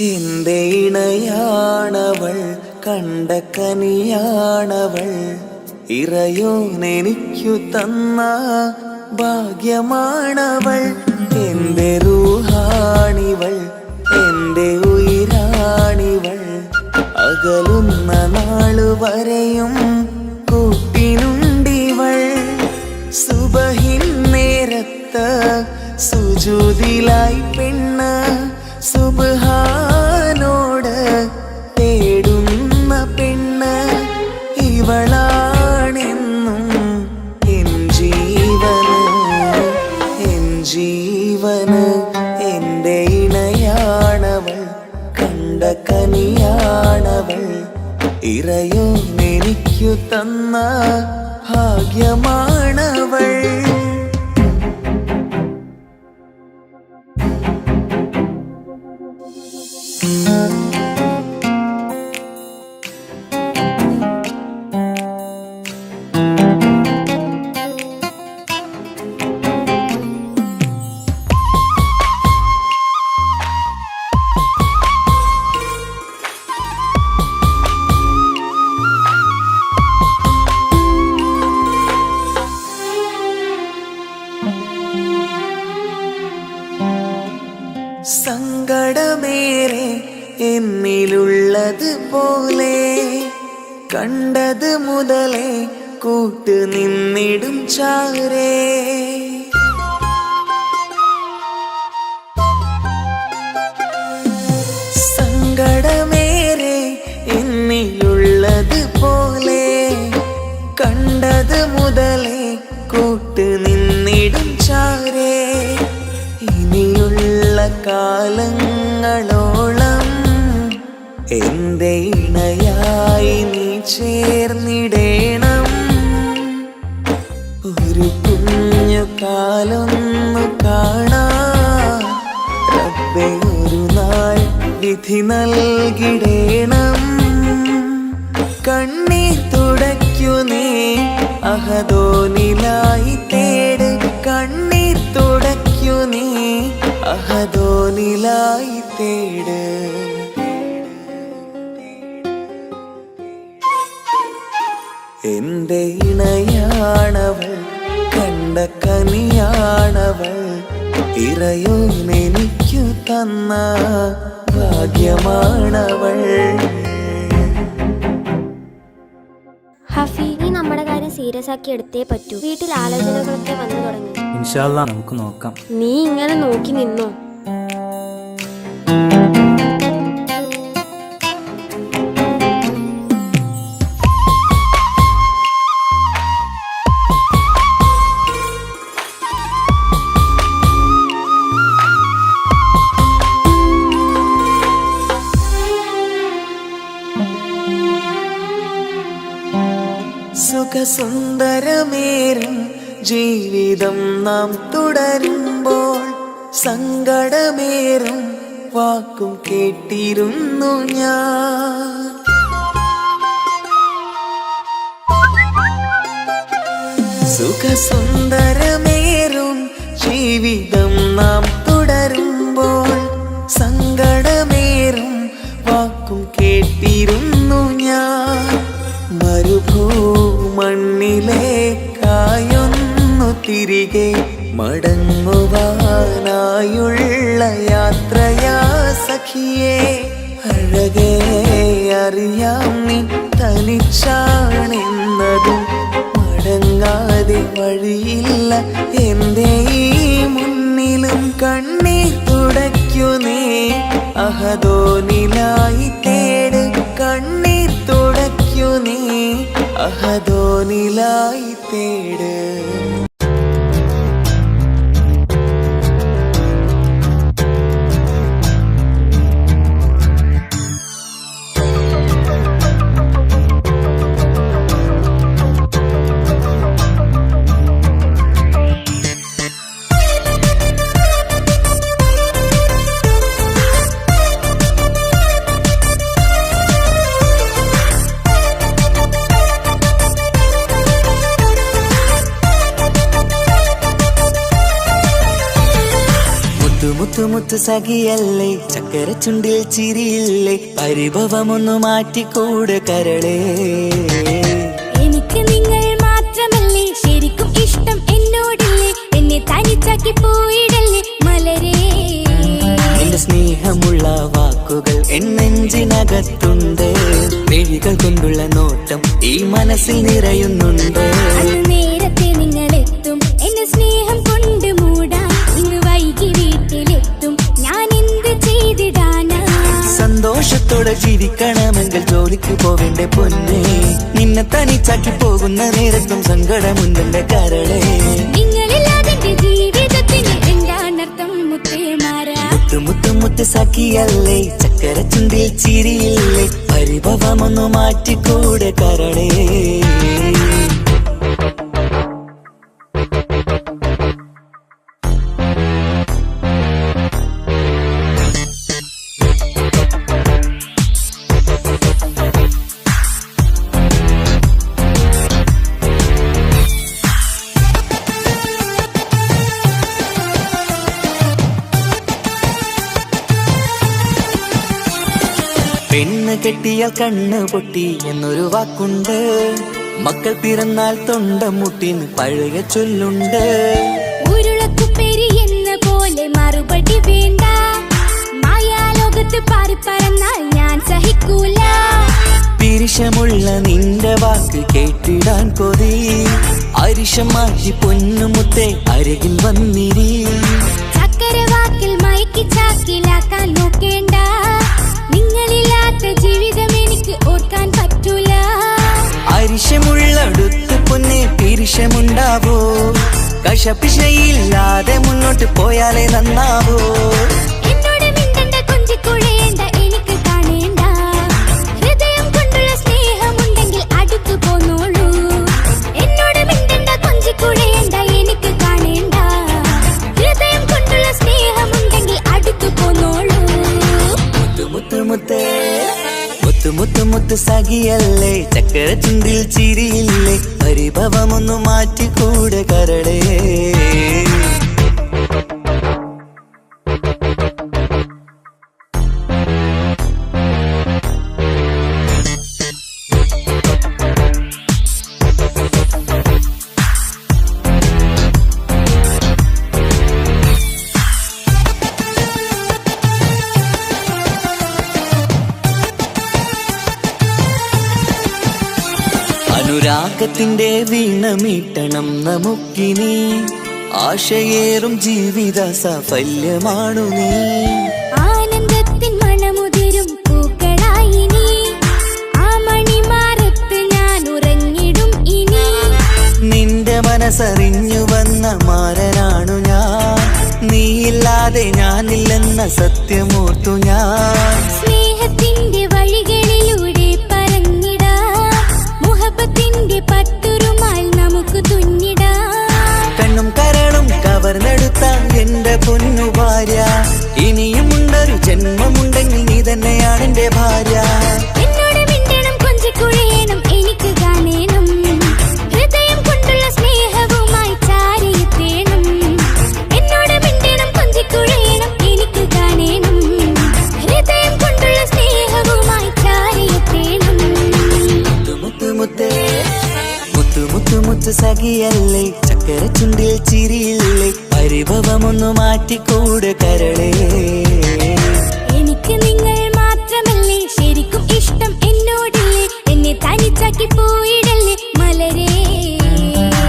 എന്റെ ഇണയാണവൾ, കണ്ട കനിയാണവൾ, ഇറയോനെനിക്കു തന്ന ഭാഗ്യമാണവൾ. എന്റെ റൂഹാണിവൾ, എന്റെ ഉയിരാണിവൾ, അകലുന്ന നാളു വരെയും കൂട്ടിനുണ്ടിവൾ. സുബഹിൻ നേരത്ത് സുജൂദിലായി പെണ്ണ് സുബ്ഹാനോട് തേടുന്ന പെണ്ണ് ഇവളാണെന്നും എൻ ജീവന്, എൻ ജീവന്. എന്റെ ഇണയാണവൾ, കണ്ട കനിയാണവൾ, ഇറയോനെനിക്കു തന്ന ഭാഗ്യമാണവൾ. സങ്കടമേറെ എന്നിലുള്ളത് പോലെ കണ്ടത് മുതലേ കൂട്ട് നിന്നിടും ചാരേ. സങ്കടമേറെ എന്നിലുള്ളത് പോലെ കണ്ടത് മുതലേ കൂട്ട് നിന്നിടും ചാരേ. ഇനിയുള്ള കാലങ്ങളോളം എന്റെ ഇണയായി നീ ചേർന്നിടേണം. ഒരു കുഞ്ഞു കാലൊന്നു കാണാൻ റബ്ബേ ഒരു നാൾ വിധി നൽകിടേണം. കണ്ണീർ തുടയ്ക്കു നീ അഹദോനിലായി തേട്, കണ്ണീർ തുടയ്ക്കു നീ അഹദോനിലായി തേട്. എന്റെ ഇണയാണവൾ, കണ്ട കനിയാണവൾ, ഇറയോനെനിക്കു തന്ന ഭാഗ്യമാണവൾ. ഹഫി, നീ നമ്മുടെ കാര്യം സീരിയസ് ആക്കി എടുത്തേ പറ്റൂ. വീട്ടിൽ ആലോചനകളൊക്കെ വന്നു തുടങ്ങി. ഇൻഷാ അല്ലാഹ് നമുക്ക് നോക്കാം. നീ ഇങ്ങനെ നോക്കി നിന്നോ? സുഖസുന്ദരമേറും ജീവിതം നാം തുടരുമ്പോൾ സങ്കടമേറും വാക്കും കേട്ടിരുന്നു ഞാൻ. സുഖസുന്ദരമേറും ജീവിതം നാം തുടരുമ്പോൾ സങ്കടമേറും വാക്കും കേട്ടിരുന്നു ഞാൻ. മരുഭൂമണ്ണിലേക്കായൊന്നു തിരികെ മടങ്ങുവാനായുള്ള യാത്രയാ സഖിയേ. അഴകേ അറിയാം നീ തനിച്ചാണെന്നതും മടങ്ങാതെ വഴിയില്ല എന്റെ ഈ മുന്നിലും. കണ്ണീർ തുടയ്ക്കു നീ അഹദോനിലായി തേട്, കണ്ണീർ തുടയ്ക്കു നീ അഹദോനിലായി തേട്. മുത്തു മുത്തു മുത്തു സഖിയല്ലേ, ചക്കര ചുണ്ടിൽ ചിരിയില്ലേ, പരിഭവമൊന്നു മാറ്റിക്കൂടെ കരളേ. എനിക്ക് നിങ്ങൾ മാത്രമല്ലേ ശരിക്കും ഇഷ്ടം എന്നോടില്ലേ, എന്നെ തനിച്ചാക്കി പോയിടല്ലേ മലരേ. എന്റെ സ്നേഹമുള്ള വാക്കുകൾ എന്നെഞ്ചിനകത്തുണ്ട്, മിഴികൾ കൊണ്ടുള്ള നോട്ടം ഈ മനസ്സിൽ നിറയുന്നുണ്ട്. അന്ന് നേരത്തെ നിങ്ങളെത്തും എന്നെ സ്നേഹം കൊണ്ട് മൂടാൻ, ഇന്ന് വൈകി വീട്ടിലെത്തും ഞാൻ എന്ത് ചെയ്തിടാനാ. സന്തോഷത്തോടെ ജീവിക്കണമെങ്കിൽ ജോലിക്ക് പോവേണ്ട പൊന്നേ, നിന്നെ തനിച്ചാക്കി പോകുന്ന നേരത്തും സങ്കടമുണ്ടെന്റെ കരളേ. നിങ്ങളില്ലാതെ എന്റെ ജീവിതത്തിന് എന്താണർത്ഥം മുത്തേമാരാ. മുത്തു മുത്തു മുത്തു സഖിയല്ലേ, ചക്കര ചുണ്ടിൽ ചിരിയില്ലേ, പരിഭവമൊന്നു മാറ്റിക്കൂടെ കരളേ. പെണ്ണ് കെട്ടിയാൽ കണ്ണ് പൊട്ടി എന്നൊരു വാക്കുണ്ട്, മക്കൾ പിറന്നാൽ തൊണ്ട മുട്ടിന് പഴയ ചൊല്ലുണ്ട്. ഉരുളക്കുപ്പേരി എന്ന പോലെ മറുപടി വേണ്ട, മായാലോകത്ത് പാറി പറന്നാൽ ഞാൻ സഹിക്കൂല. പിരിശമുള്ള നിന്റെ വാക്ക് കേട്ടിടാൻ കൊതി, അരിശം മാറ്റി പൊന്നുമുത്തേ അരികിൽ വന്നിരി. ചക്കര വാക്കിൽ മയക്കി ചാക്കിലാക്കാൻ നോക്കേണ്ട, നിങ്ങളില്ലാത്ത ജീവിതം എനിക്ക് ഓർക്കാൻ പറ്റൂല. അരിശമുള്ളടുത്ത് പൊന്നെ പിരിശമുണ്ടാവോ, കശപിശയില്ലാതെ മുന്നോട്ട് പോയാലേ നന്നാവോ. എന്നോട് മിണ്ടണ്ട കൊഞ്ചിക്കുഴയേണ്ട എനിക്ക് കാണേണ്ട, ഹൃദയം കൊണ്ടുള്ള സ്നേഹമുണ്ടെങ്കിൽ അടുത്തു പോന്നോളൂ. എന്നോട് മിണ്ടണ്ട കൊഞ്ചിക്കുഴയേണ്ട എനിക്ക് കാണേണ്ട, ഹൃദയം കൊണ്ടുള്ള സ്നേഹമുണ്ടെങ്കിൽ അടുത്തു പോന്നോളൂ. മുത്തു മുത്ത് മുത്തു മുത്തു മുത്തു സഖിയല്ലേ, ചക്കര ചുണ്ടിൽ ചിരിയില്ലേ, പരിഭവമൊന്നു മാറ്റിക്കൂടെ കരളേ. അനുരാഗത്തിന്റെ വീണമീട്ടണം നമുക്കിനി, ആശയേറും ജീവിത സാഫല്യമാണു നീ. ആനന്ദത്തിൻ മണമുതിരും പൂക്കളായി നീ, ആ മണിമാറത്ത് ഞാൻ ഉറങ്ങിടും ഇനി. നിന്റെ മനസ്സറിഞ്ഞു വന്ന മാരനാണു ഞാൻ, നീയില്ലാതെ ഞാനില്ലെന്ന സത്യമോർത്തു ഞാൻ. സ്നേഹത്തിന്റെ വഴികളിലൂടെ പറഞ്ഞിടാം, മുഹബത്തിന്റെ പട്ടുറുമാൽ നമുക്ക് തുന്നിടാം. കണ്ണും കരളും കവർന്നെടുത്ത എന്റെ പൊന്നു ഭാര്യ, ഇനിയുമുണ്ടൊരു ജന്മമുണ്ടെങ്കിൽ നീ തന്നെയാണ് എന്റെ ഭാര്യ. എന്നോട് മിണ്ടണം കൊഞ്ചിക്കുഴയണം എനിക്ക് കാണേണം, ഹൃദയം കൊണ്ടുള്ള സ്നേഹവുമായി ചാരിയെത്തേണം. എന്നോട് മിണ്ടണം കൊഞ്ചിക്കുഴയണം എനിക്ക് കാണേണം, ഹൃദയം കൊണ്ടുള്ള സ്നേഹവുമായി ചാരിയെത്തേണം. മുത്തു മുത്തേ മുത്തു മുത്തു മുത്തു സഖിയല്ലേ, ചക്കര ചുണ്ടിൽ ചിരിയില്ലേ, പരിഭവമൊന്നു മാറ്റിക്കൂടെ കരളേ. എനിക്ക് നിങ്ങൾ മാത്രമല്ലേ ശരിക്കും ഇഷ്ടം എന്നോടില്ലേ, എന്നെ തനിച്ചാക്കി പോയിടല്ലേ മലരേ.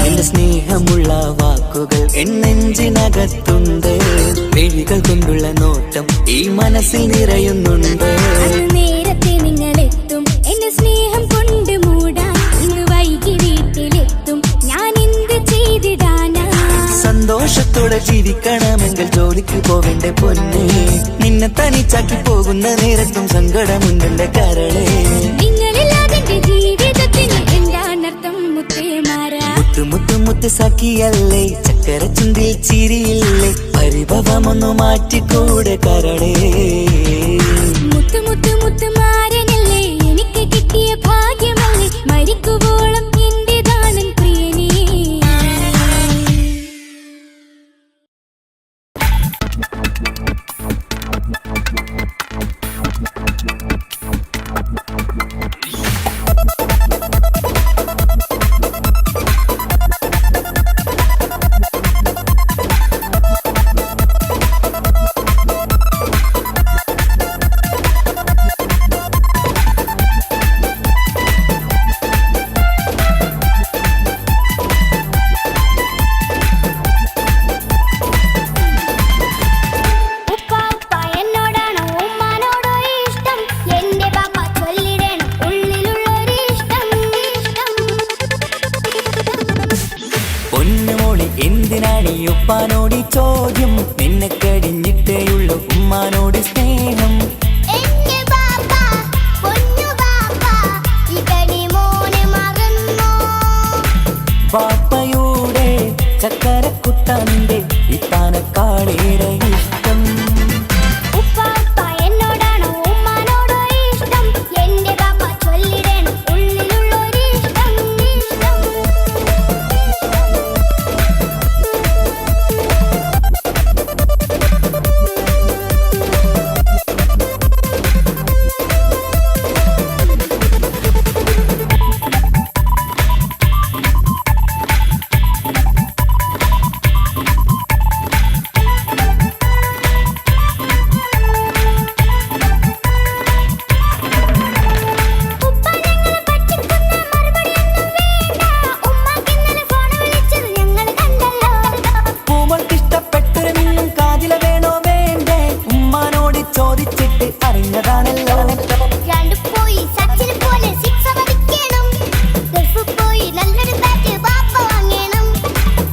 എന്റെ സ്നേഹമുള്ള വാക്കുകൾ എന്നെഞ്ചിനകത്തുണ്ട്, മിഴികൾ കൊണ്ടുള്ള നോട്ടം ഈ മനസ്സിൽ നിറയുന്നുണ്ട്. അന്ന് നേരത്തെ നിങ്ങളെത്തും എന്നെ സ്നേഹം കൊണ്ട് മൂടാൻ, ഇന്ന് വൈകി വീട്ടിലെത്തും ഞാൻ എന്ത് ചെയ്തിടാനാ. സന്തോഷത്തോടെ ജീവിക്കണമെങ്കിൽ ജോലിക്ക് പോവേണ്ട പൊന്നേ, നിന്നെ തനിച്ചാക്കി പോകുന്ന നേരത്തും സങ്കടമുണ്ടെന്റെ കരളേ. നിങ്ങളില്ലാതെ എന്റെ ജീവിതത്തിന് എന്താണർത്ഥം മുത്തേമാരാ. മുത്തു മുത്തു മുത്തു സഖിയല്ലേ, ചക്കര ചുണ്ടിൽ ചിരിയില്ലേ, പരിഭവമൊന്നു മാറ്റിക്കൂടെ കരളേ. മുത്തു മുത്തു മുത്തുമാരനല്ലേ എനിക്ക് കിട്ടിയ ഭാഗ്യമല്ലേ, മരിക്കുവോളം എന്റേതാണൻ പ്രിയനേ. എന്തിനാണ് ഈ ഉപ്പാനോട് ചോദ്യം? നിന്നെ കഴിഞ്ഞിട്ടേയുള്ളൂ ഉമ്മാനോട് സ്നേഹം. പാപ്പയുടെ ചക്കരക്കുട്ടന്റെ ഇത്താനക്കാളേറെ ഇഷ്ടം.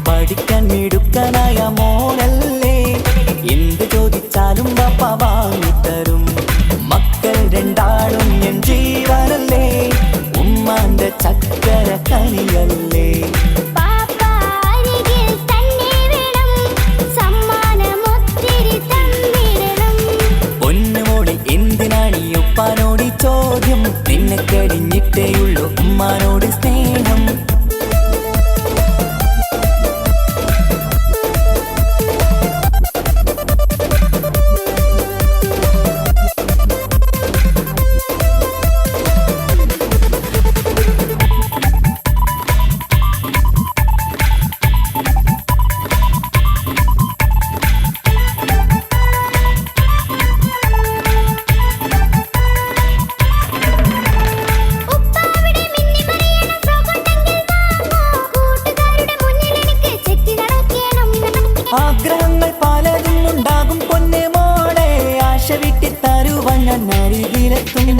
പഠിക്കാൻ മോനല്ലേ, എന്ത് ചോദിച്ചാലും പാപ്പ വാങ്ങിത്തരും. മക്കൾ രണ്ടാളും എൻ ജീവനല്ലേ, ഉമ്മാന്റെ ചക്കര കനിയല്ലേ. പൊന്നുമോളെ എന്തിനാണ് ഈ ഉപ്പാനോട് ചോദ്യം? നിന്നെ കഴിഞ്ഞിട്ടേയുള്ളൂ ഉമ്മാനോട് സ്നേഹം. ആഗ്രഹങ്ങൾ പലതും ഉണ്ടാകും പൊന്നെ മോളെ, ആശ വിട്ടി തരുവാൻ ഞാൻ അരികിലെത്തും.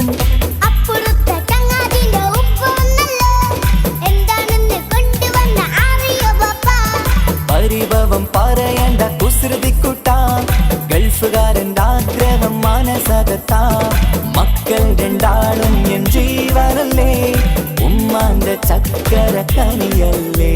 പരിഭവം പറയണ്ട കുസൃതിക്കുട്ടാ, ഗൾഫുകാരൻ്റെ ആഗ്രഹം മനസ്സകത്താ. മക്കൾ രണ്ടാളും എൻ ജീവനല്ലേ, ഉമ്മാന്റെ ചക്കര കനിയല്ലേ.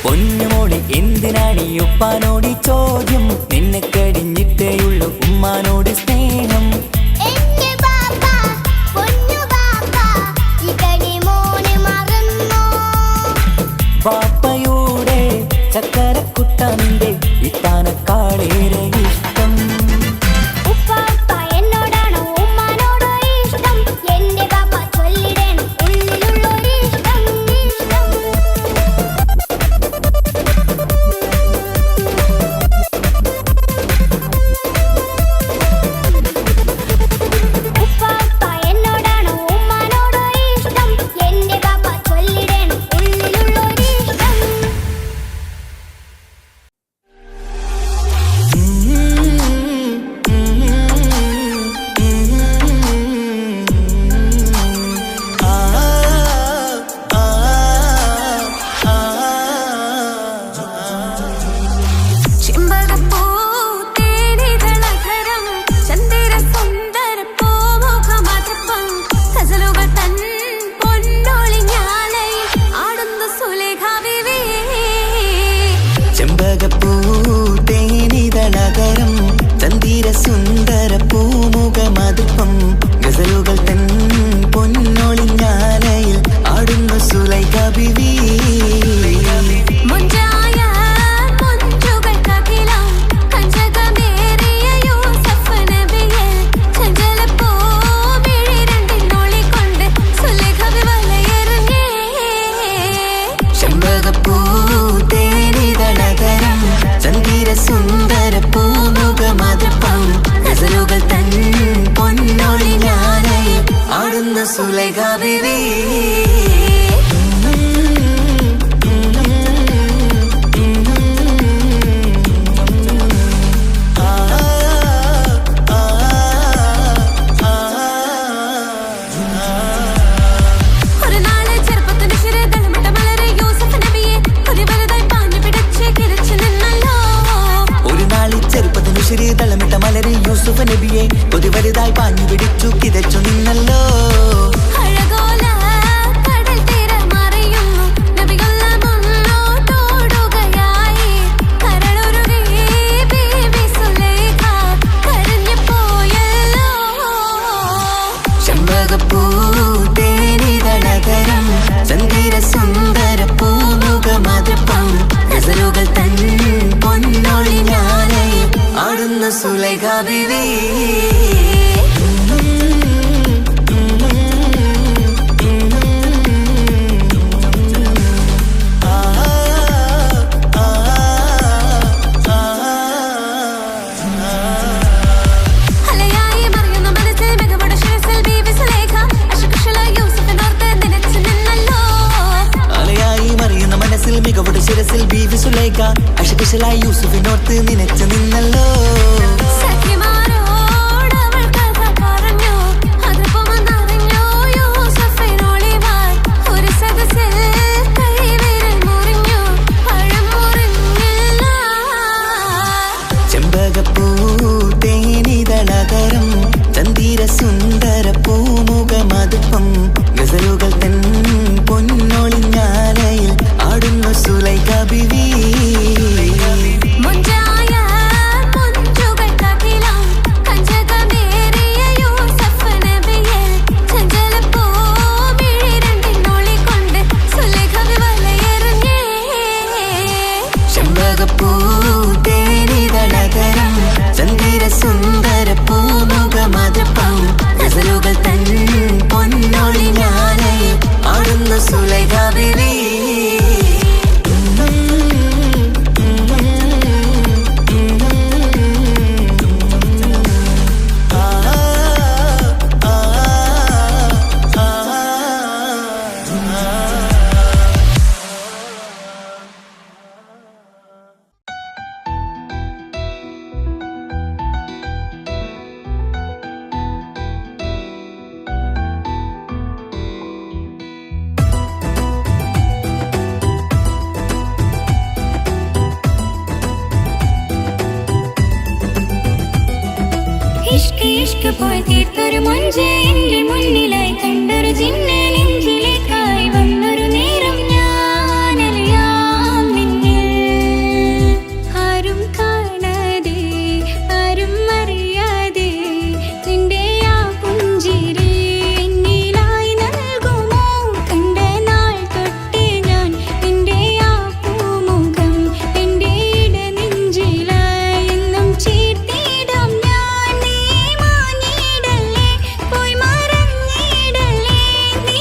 പൊന്നുമോളെ എന്തിനാണ് ഈ ഉപ്പാനോട് ചോദ്യം? നിന്നെ കഴിഞ്ഞിട്ടേയുള്ളൂ ഉമ്മാനോട് സ്നേഹം. പാപ്പയുടെ ചക്കരക്കുട്ടന്റെ ഇത്താനക്കാളേറെ ഇഷ്ടം. ചെമ്പകപ്പൂ തേനിതളകരം ചന്ദിര സുന്ദര പൂമുഖമതുപ്പം ഗസലുകൾ തൻ പൊന്നൊളിഞ്ഞാലയിൽ ആടുന്നു സുലൈഖ ബീവി. സുന്ദര പൂമുഖമതുപ്പം ഗസലുകൾ തൻ പൊന്നൊളിഞ്ഞാലയിൽ ആടുന്ന സുലൈഖ ബീവി. തളമിട്ട മലരെ യൂസുഫ് നബിയെ കൊതി വലുതായി പാഞ്ഞു പിടിച്ചു കിതച്ചു നിന്നല്ലോ. ചെമ്പകപ്പൂ തേനിതളകരം ചന്ദിര സുന്ദര പൂമുഖമതുപ്പം ഗസലുകൾ തൻ പൊന്നൊളിഞ്ഞാലയിൽ ആടുന്ന സുലൈഖ ബീവി. മികവുടെ ശിരസിൽ ബീവി സുലൈഖ അശകുശലായി യൂസുഫിനോർത്ത് നിനച്ചു നിന്നല്ലോ. ചെമ്പകപ്പൂ തേനിതളകരം ചന്ദിര സുന്ദര പൂമുഖമതുപ്പം ഗസലുകൾ തൻ പൊന്നൊളിഞ്ഞാലയിൽ ആടുന്നു സുലൈഖ ബീവി. ചെമ്പകപ്പൂ തേനിതളകരം ചന്ദിര സുന്ദര പൂമുഖമതുപ്പം ഗസലുകൾ തൻ പൊന്നൊളിഞ്ഞാലയിൽ ആടുന്നു സുലൈഖ ബീവി. ഇഷ്ക് പോയി തീർത്തൊരു മൊഞ്ച് എന്റെ മുന്നിലായി കണ്ടൊരു ജിന്നെ നെഞ്ചിലേക്കായി വന്നൊരു നേരം ഞാനറിയാം നിന്നിൽ ആരും കാണാതെ ആരും അറിയാതെ നിന്റെ ആ പുഞ്ചിരി എന്നിലായി നൽകുമോ. കണ്ട നാൾ തൊട്ടേ ഞാൻ നിന്റെ ആ പൂമുഖം എന്റെ ഇടനെഞ്ചിലായി എന്നും ചേർത്തിടാം ഞാൻ. നീ മാഞ്ഞിടല്ലേ പോയി മറഞ്ഞിടല്ലേ നീ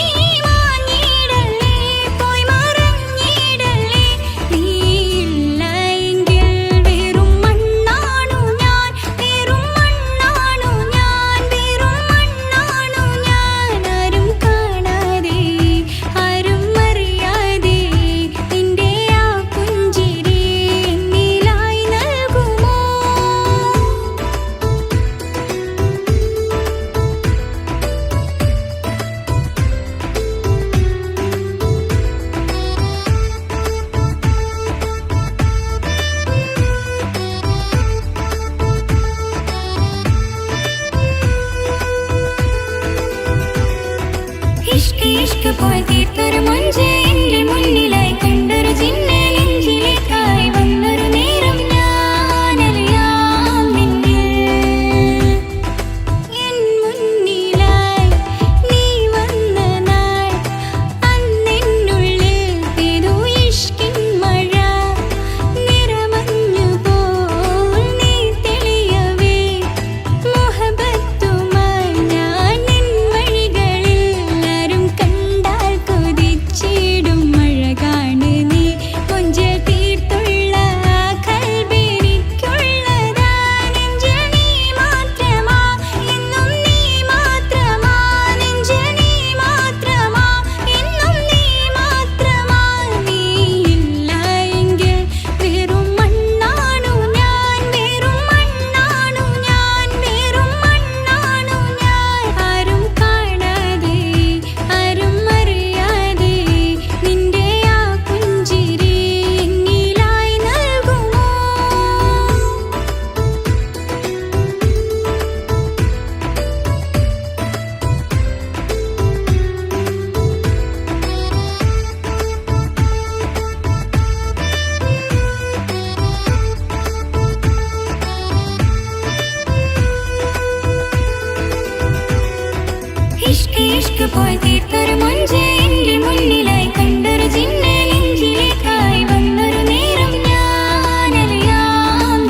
പോയി തീർത്തൊരു മൊഞ്ച് എന്റെ മുന്നിലായി കണ്ടൊരു ജിന്നെ നെഞ്ചിലേക്കായി വന്നൊരു നേരം ഞാനറിയാം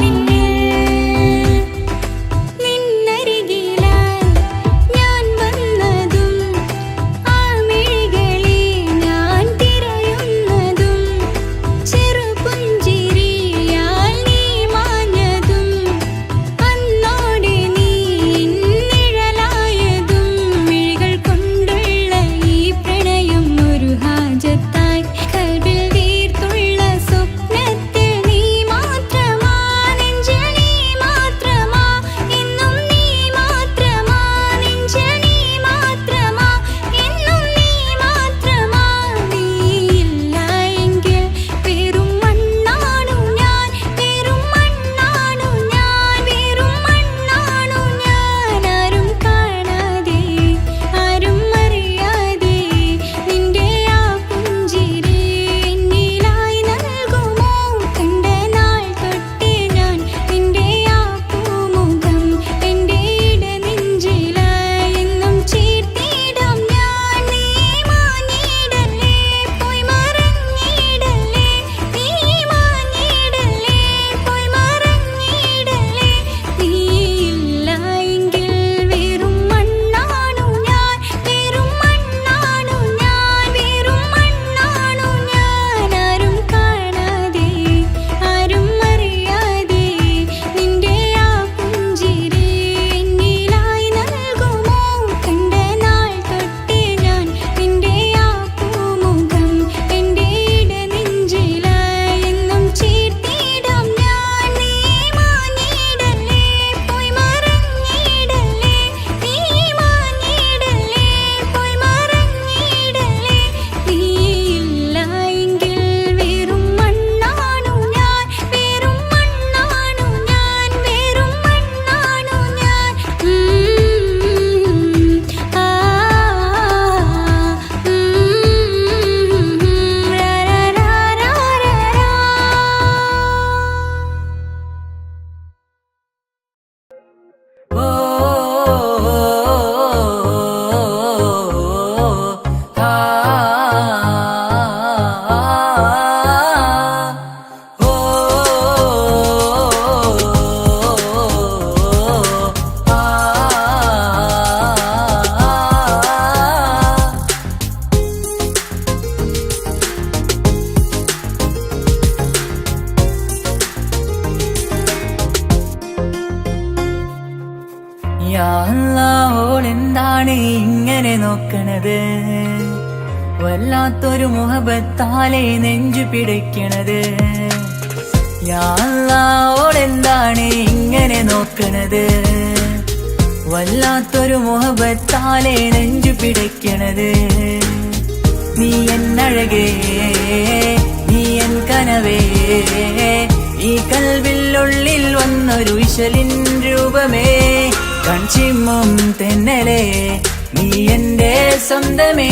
നിന്നരികിലായി ഞാൻ വന്നതും ആ മിഴികളെ ഞാൻ തിരയുന്നതും ചെറുപുഞ്ചിരിയാൽ നീ മാഞ്ഞതും അന്നോടെ നീ നിഴലായതും മിഴികൾ കൊണ്ടുള്ള ഈ പ്രണയം ഒരു ഹാജത്തായി കൽവിൽ തീർത്തുള്ള സ്വപ്നത്തിൽ നീ മാത്രമാ നെഞ്ചിൽ നീ മാത്രമാ എന്നും നീ മാത്രമാ നെഞ്ചിൽ നീ മാത്രമാ എന്നും നീ മാത്രമാ നീയില്ല എങ്കിൽ വെറും മണ്ണാണു ഞാൻ വെറും മണ്ണാണു ഞാൻ വെറും മണ്ണാണു ഞാൻ ആരും കാണാതെ ആരും അറിയാതെ നിന്റെ ആ പുഞ്ചിരി എന്നിലായി നൽകുമോ കണ്ട നാൾ തൊട്ടേ ഞാൻ നിന്റെ ആ പൂമുഖം എന്റെ ഇടനെഞ്ചിലായി എന്നും ചേർത്തിടാം ഞാൻ നീ മാഞ്ഞിടല്ലേ പോയി മറഞ്ഞിടല്ലേ നീ മാഞ്ഞിടല്ലേ പോയി മറഞ്ഞിടല്ലേ നീയില്ല എങ്കിൽ വെറും മണ്ണാണു ഞാൻ വെറും മണ്ണാണു ഞാൻ വെറും മണ്ണാണു ഞാൻ ആരും കാണാതെ ആരും അറിയാതെ നിന്റെ ആ പുഞ്ചിരി എന്നിലായി നൽകുമോ കണ്ട നാൾ തൊട്ടേ ഞാൻ നിന്റെ ആ പൂമുഖം എന്റെ ഇടനെഞ്ചിലായി എന്നും ചേർത്തിടാം ഞാൻ നീ മാഞ്ഞിടല്ലേ പോയി മറഞ്ഞിടല്ലേ നീ മാഞ്ഞിടല്ലേ പോയി മറഞ്ഞിടല്ലേ നീയില്ല എങ്കിൽ വെറും മണ്ണാണു ഞാൻ വെറും മണ്ണാണു ഞാൻ വെറും മണ്ണാണു ഞാൻ ഓ ആ ഓ ഓളെന്താണ് ഇങ്ങനെ നോക്കണത് വല്ലാത്തൊരു മുഹബത്താലെ നെഞ്ചു പിടിക്കണത് ഓളെന്താണ് ഇങ്ങനെ നോക്കണത് വല്ലാത്തൊരു മുഹബത്താലെ നെഞ്ചു പിടിക്കണത് നീ എന്നഴകേ നീ എൻ കനവേ ഈ കൽവില്ലുള്ളിൽ വന്നൊരു വിശലിൻ രൂപമേ കൺചിമ്മും തെന്നലേ നീ എന്റെ സ്വന്തമേ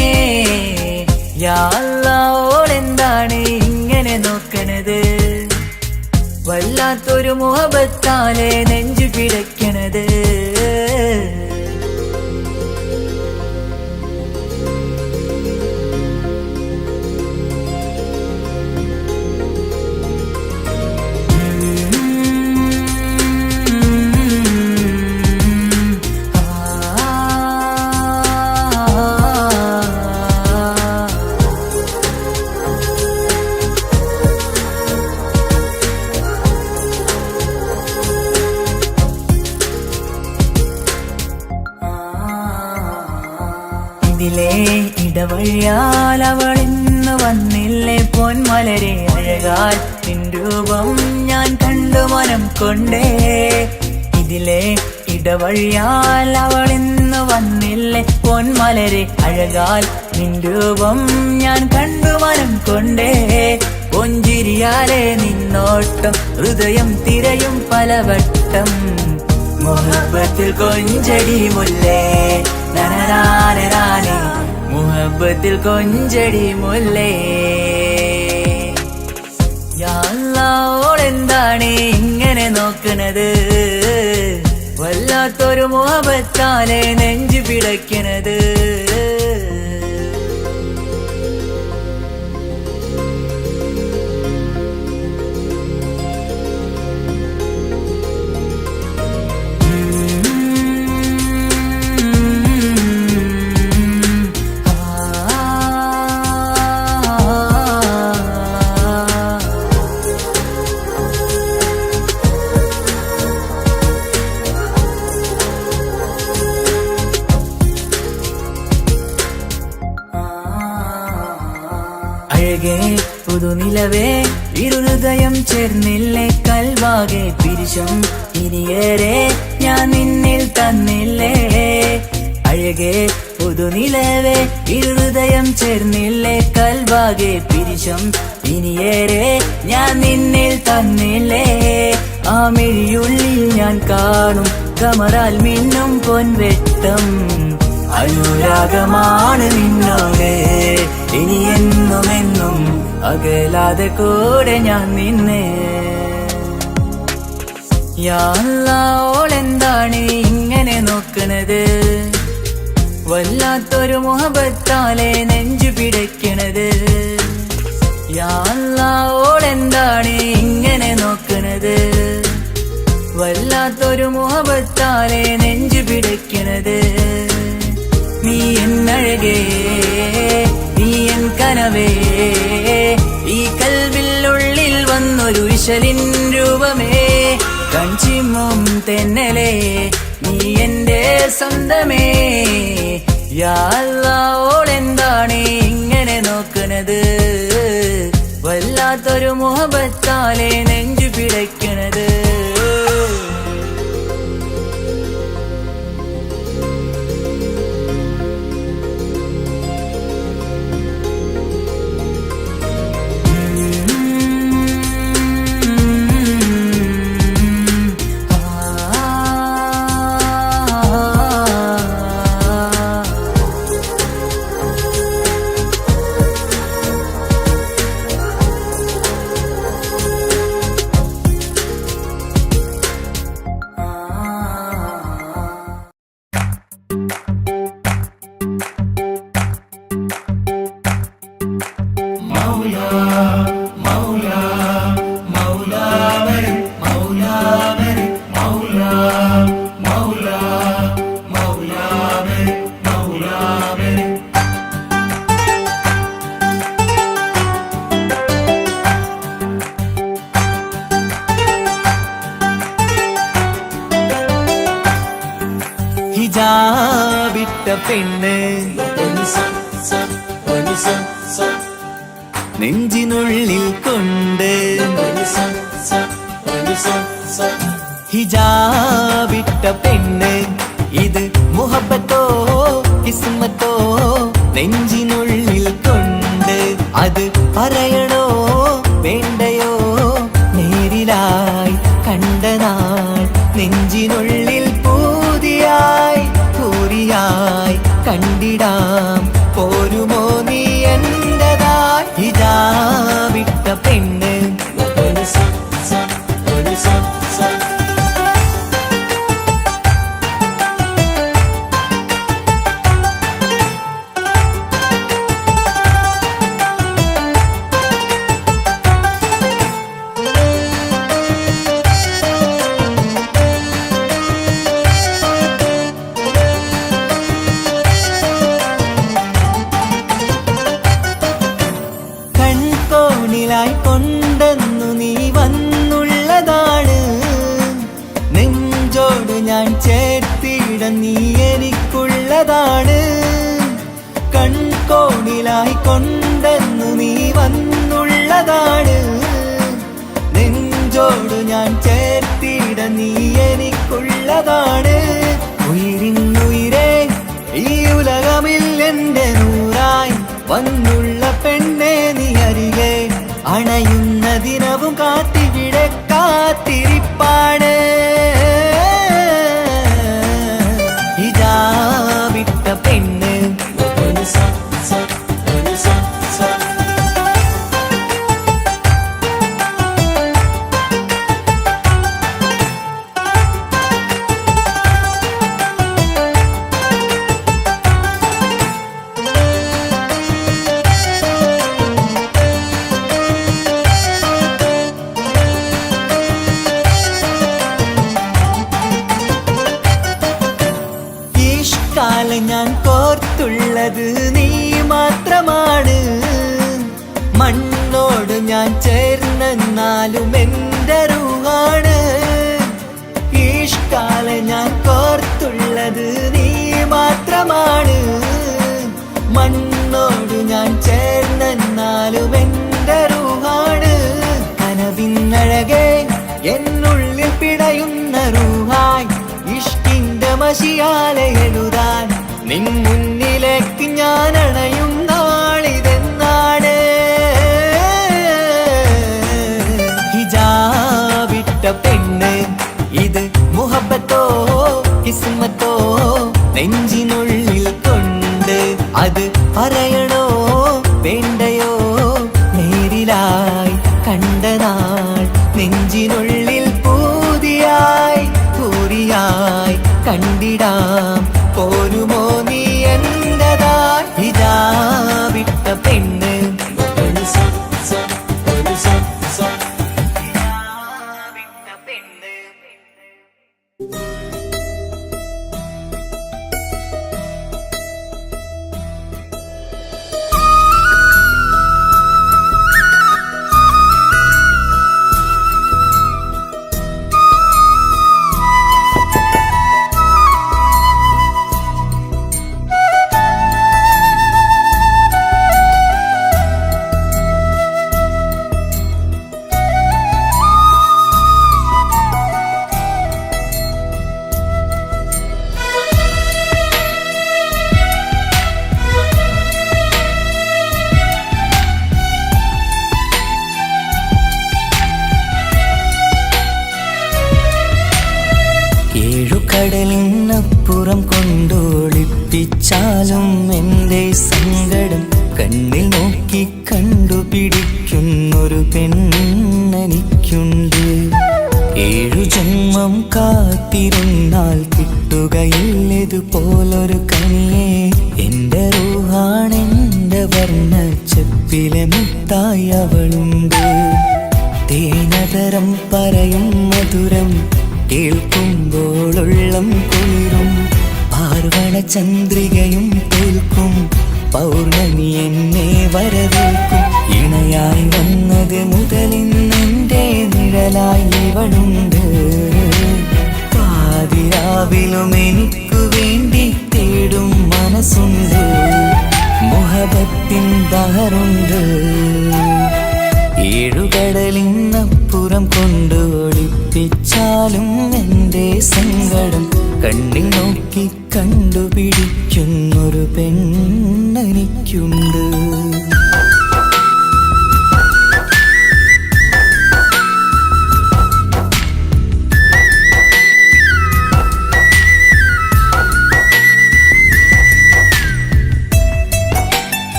ഓളെന്താണ് ഇങ്ങനെ നോക്കണത് വല്ലാത്തൊരു മുഹബത്താലെ നെഞ്ചു പിടയ്ക്കണത് ഇതിലെ ഇടവഴിയാൽ അവളിന്ന് വന്നില്ലേ പൊന്മലരെ അഴകാൽ നിൻ രൂപം ഞാൻ കണ്ടു മനം കൊണ്ടേ ഇതിലെ ഇടവഴിയാൽ അവളിന്ന് വന്നില്ലേ പൊന്മലരെ അഴകാൽ നിൻ രൂപം ഞാൻ കണ്ടു മനം കൊണ്ടേ പൊഞ്ചിരിയാലെ നിന്നോട്ടം ഹൃദയം തിരയും പലവട്ടം മുഹബത്തിൽ കൊഞ്ചടി മുല്ലേ നനനാനേ മുഹബത്തിൽ കൊഞ്ചടി മുല്ലേ ഓളെന്താണ് ഇങ്ങനെ നോക്കണത് വല്ലാത്തൊരു മുഹബത്താലെ നെഞ്ചു പിടയ്ക്കണത് പുതുനിലവേ ഇരുഹൃദയം ചേർന്നില്ലേ കൽവാകെ പിരിശം ഇനിയേറെ ഞാൻ നിന്നിൽ തന്നില്ലേ അഴകേ പുതുനിലവേ ഇരുഹൃദയം ചേർന്നില്ലേ കൽവാകെ പിരിശം ഇനിയേറെ ഞാൻ നിന്നിൽ തന്നില്ലേ ആ മിഴിയുള്ളിൽ ഞാൻ കാണും കമറാൽ മിന്നും പൊൻവെട്ടം അനുരാഗമാണ് നിന്നോട് ഇനി എന്നുമെന്നും അകലാതെ കൂടെ ഞാൻ നിന്നെ യാ അല്ലാഹ് ഓളെന്താണ് ഇങ്ങനെ നോക്കണത് വല്ലാത്തൊരു മുഹബത്താലെ നെഞ്ചു പിടയ്ക്കണത് യാ അല്ലാഹ് ഓളെന്താണ് ഇങ്ങനെ നോക്കണത് വല്ലാത്തൊരു മുഹബത്താലെ നെഞ്ചു പിടയ്ക്കണത് നീ എന്നഴകേ നീ എൻ കനവേ ഈ കൽവിനുള്ളിൽ വന്നൊരു വിശലിൻ രൂപമേ കഞ്ചിമ്മും തെന്നലേ നീ എന്റെ സ്വന്തമേ യാ അല്ലാഹ് ഓളെന്താണ് ഇങ്ങനെ നോക്കണത് വല്ലാത്തൊരു മുഹബത്താലെ നെഞ്ചു പിടയ്ക്കണത് ഹിജാബിട്ട പെണ്ണ് നെഞ്ചിനുള്ളിൽ കൊണ്ട് ഹിജാബിട്ട പെണ്ണ് ഇത് മുഹബത്തോ കിസ്മത്തോ നെഞ്ചിനുള്ളിൽ കൊണ്ട് അത് പറയണോ വേണ്ടയോ നേരിലായി കണ്ട നാൾ നെഞ്ചിനുള്ളിൽ പൂതിയായി പൂരിയായി കണ്ടിടാം പോരുമോ നീ എന്റതായി ഹിജാബിട്ട പെണ്ണ് കൺകോണിലായി കൊണ്ടെന്നു നീ വന്നുള്ളതാണ് നെഞ്ചോട് ഞാൻ ചേർത്തിട നീ എനിക്കുള്ളതാണ് കൺകോണിലായി കൊണ്ടെന്നു നീ വന്നുള്ളതാണ് നെഞ്ചോട് ഞാൻ ചേർത്തിട നീ എനിക്കുള്ളതാണ് ഉയിരിന്നുയിരേ ഈ ഉലകമിൽ എന്റെ നൂറായി വന്നുള്ള പെണ്ണെ നീ അരികെ അണയുന്ന ദിനവും കാത്തിവിടെ കാത്തിരിപ്പാണ് ഹിജാബിട്ട പെണ്ണ് ഞാൻ കോർത്തുള്ളത് നീ മാത്രമാണ് മണ്ണോട് ഞാൻ ചേർന്നെന്നാലും എന്റെ റൂഹാണ് ഈഷ്കാലെ ഞാൻ കോർത്തുള്ളത് നീ മാത്രമാണ് മണ്ണോട് ഞാൻ ചേർന്നെന്നാലും എന്റെ റൂഹാണ് മുഹബത്തിനഴകെ എന്നുള്ളിൽ പിടയുന്ന റൂഹായ് ഇഷ്കിന്റെ മഷിയാലെ എഴുതാൻ നിൻ മുന്നിലേക്ക് ഞാൻ അണയും നാളിതെന്നാണ്. ഹിജാബിട്ട പെണ്ണ് ഇത് മുഹബത്തോ കിസ്മത്തോ നെഞ്ചിനുള്ളിൽ കൊണ്ട് അത് പറയണോ വേണ്ടയോ നേരിലായി കണ്ട നാൾ നെഞ്ചിനുള്ളിൽ പൂതിയായി പൂരിയായി കണ്ടിടാം പോരുമോ നീ എന്റതായി. ഹിജാബിട്ട പെണ്ണ് കടലിനപ്പുറം കൊണ്ടോളിപ്പിച്ചാലും എൻ്റെ സങ്കടം കണ്ണിൽ നോക്കി കണ്ടുപിടിക്കുന്നൊരു പെണ്ണെനിക്കുണ്ട്. 7 ജന്മം കാത്തിരുന്നാൽ കിട്ടുകയില്ലതുപോലൊരു കനിയെ എൻ്റെ റൂഹാണെൻ്റെ വർണ്ണച്ചപ്പിലെ മുത്തായി അവളുണ്ട്. തേനതരം പറയും മധുരം കേൾക്കുമ്പോളുള്ളം കുളിരും പാർവണ ചന്ദ്രികയും തോൽക്കും പൗർണമി എന്നെ വരവേൽക്കും. ഇണയായി വന്നത് മുതലിന്നെൻ്റെ നിഴലായി ഇവളുണ്ട്. പാതിരാവിലും എനിക്കു വേണ്ടി തേടും മനസ്സുണ്ട്. മുഹബത്തിൻ ബഹറുണ്ട്. 7 കടലിനപ്പുറം കൊണ്ട് ഒളിപ്പിച്ചാലും എൻ്റെ സങ്കടം കണ്ണിൽ നോക്കി കണ്ടുപിടിക്കുന്നൊരു പെണ്ണെനിക്കുണ്ട്.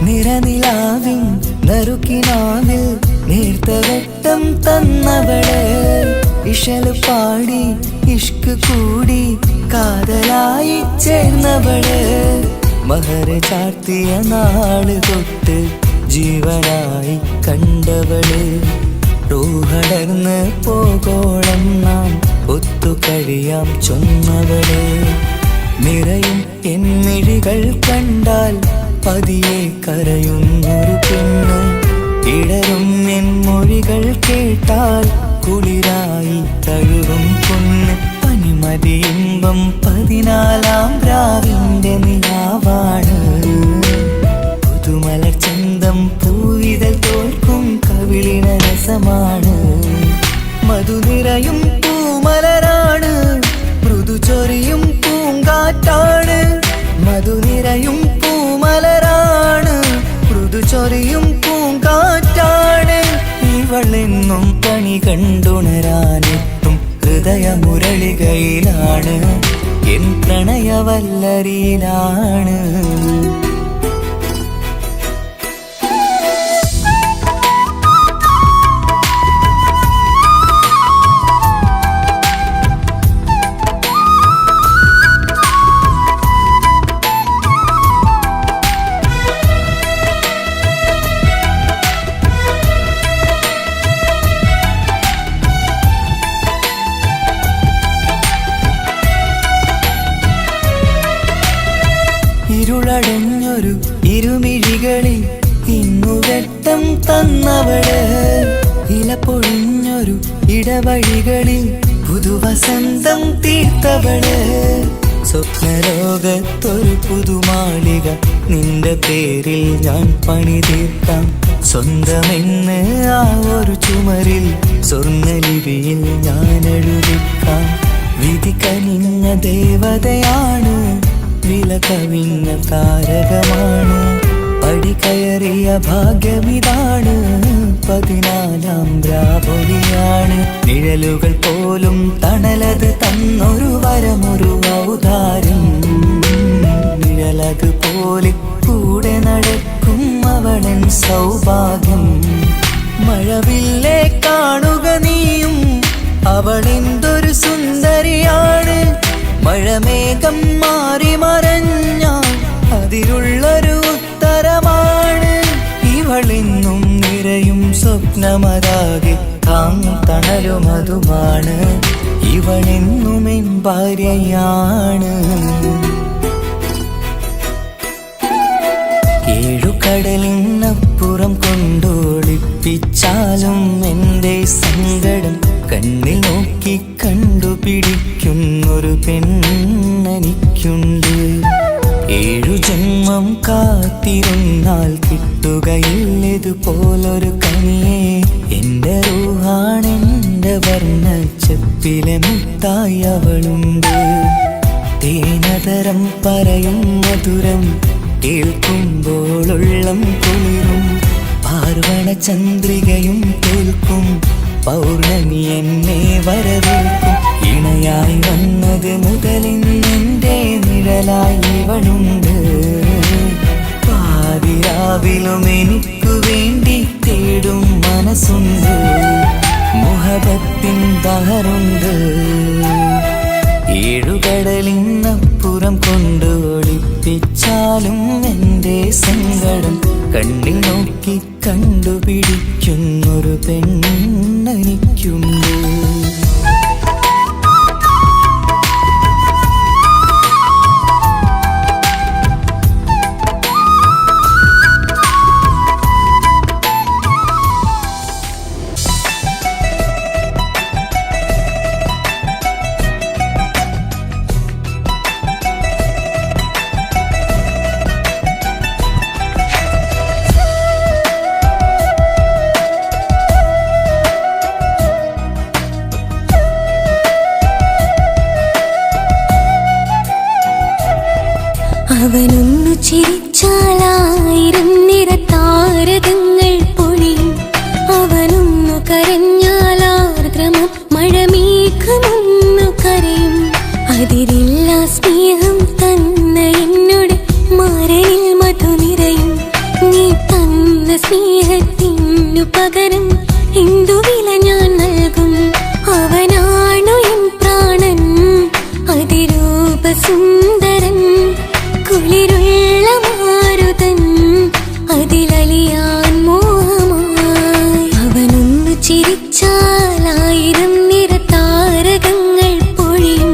നിറനിലാവിൻ നറുക്കിനാവിൽ നേർത്ത വെട്ടം തന്നവള് ഇശല് പാടി ഇഷ്ക് കൂടി കാതലായി ചേർന്നവള് മഹർ ചാർത്തിയ നാള് തൊട്ട് ജീവനായി കണ്ടവള് റൂഹടർന്ന് പോകോളം നാം ഒത്തു കഴിയാം ചൊന്നവള് നിറയും എന്നിഴികൾ കണ്ടാൽ പതിയെ കരയുന്നൊരു പെണ്ണ് ഇടറും എൻ മൊഴികൾ കേട്ടാൽ കുളിരായി തഴുകും പൊന്ന് പനിമതി ഇമ്പം 14-ാം രാവിന്റെ നിലാവാണ് പുതുമലർ ചന്തം പൂവിതൽ തോൽക്കും കവിളിന രസമാണ് മധു നിറയും പൂമലരാണ് മൃദു ചൊരിയും പൂങ്കാറ്റാണ് മധു നിറയും പൂമലരാണ് മൃദു ചൊരിയും പൂങ്കാറ്റാണ് ഇവളെന്നും പണി കണ്ടുണരാനെത്തും ഹൃദയമുരളികയിലാണ് എൻ പ്രണയവല്ലരിയിലാണ് ഇരുളടഞ്ഞൊരു ഇരുമിഴികളിൽ ഇന്നുവെട്ടം തന്നവള് ഇല പൊഴിഞ്ഞൊരു ഇടവഴികളിൽ പുതുവസന്തം തീർത്തവള് സ്വപ്നലോകത്തൊരു പുതുമാളിക നിന്റെ പേരിൽ ഞാൻ പണി തീർക്കാം സ്വന്തമെന്ന് ആ ഒരു ചുമരിൽ സ്വർണ്ണലിപിയിൽ ഞാൻ എഴുതിക്കാം വിധി കനിഞ്ഞ ദേവതയാണ് വില കവിഞ്ഞ താരകമാണ് പടി കയറിയ ഭാഗ്യമിതാണ് 14-ാം രാപൊലിയാണ് നിഴലുകൾ പോലും തണലത് തന്നൊരു വരമൊരു ഔദാര്യം നിഴലത് പോലെ കൂടെ നടക്കും അവളൻ സൗഭാഗ്യം മഴവില്ലേ കാണുക നീയും അവളെന്തൊരു സുന്ദരിയാണ് മഴമേഘം മാറി മറഞ്ഞാൽ അതിലുള്ളൊരു ഉത്തരമാണ് ഇവളെന്നും നിറയും സ്വപ്നമതാകെ താങ്ങും തണലുമതുമാണ് ഇവളെന്നും എൻ ഭാര്യയാണ് ഏഴുകടലിനപ്പുറം കൊണ്ടോളിപ്പിച്ചാലും എൻ്റെ സങ്കടം കണ്ണിൽ നോക്കി കണ്ടുപിടിക്കുന്നൊരു പെണ്ണെനിക്കുണ്ട് 7 ജന്മം കാത്തിരുന്നാൽ കിട്ടുകയില്ലതുപോലൊരു കനിയെ എൻ്റെ റൂഹാണെൻ്റെ വർണ്ണച്ചപ്പിലെ മുത്തായി അവളുണ്ട് തേനതരം പറയും മധുരം കേൾക്കുമ്പോളുള്ളം കുളിരും പാർവണ ചന്ദ്രികയും തോൽക്കും പൗർണമി എന്നെ വരവേൽക്കും ഇണയായി വന്നത് മുതലിന്നെൻ്റെ നിഴലായി ഇവളുണ്ട് പാതിരാവിലും എനിക്കു വേണ്ടി തേടും മനസ്സുണ്ട് മുഹബത്തിൻ ബഹറുണ്ട് ഏഴുകടലിനപ്പുറം കൊണ്ട് ഒളിപ്പിച്ചാലും എൻ്റെ സങ്കടം കണ്ണിൽ നോക്കി കണ്ടുപിടിക്കുന്നൊരു പെണ്ണെനിക്കുണ്ട് അവനൊന്നു ചിരിച്ചാലായിരം നിറതാരകങ്ങൾ പൊഴിയും അവനൊന്നു കരഞ്ഞാലാർദ്രമം മഴമേഘമൊന്നു കരയും അതിരില്ല സ്നേഹം തന്ന എന്നോട് മാരനിൽ മധു നിറയും നീ തന്ന സ്നേഹത്തിനു പകരം എന്തു വില ഞാൻ നൽകും അവനാണു എൻ പ്രാണൻ അതിരൂപസുന്ദരൻ കുളിരുള്ള മാരുതൻ അതിലലിയാൻ മോഹമായി അവനൊന്നു ചിരിച്ചാലായിരം നിറതാരകങ്ങൾ പൊഴിയും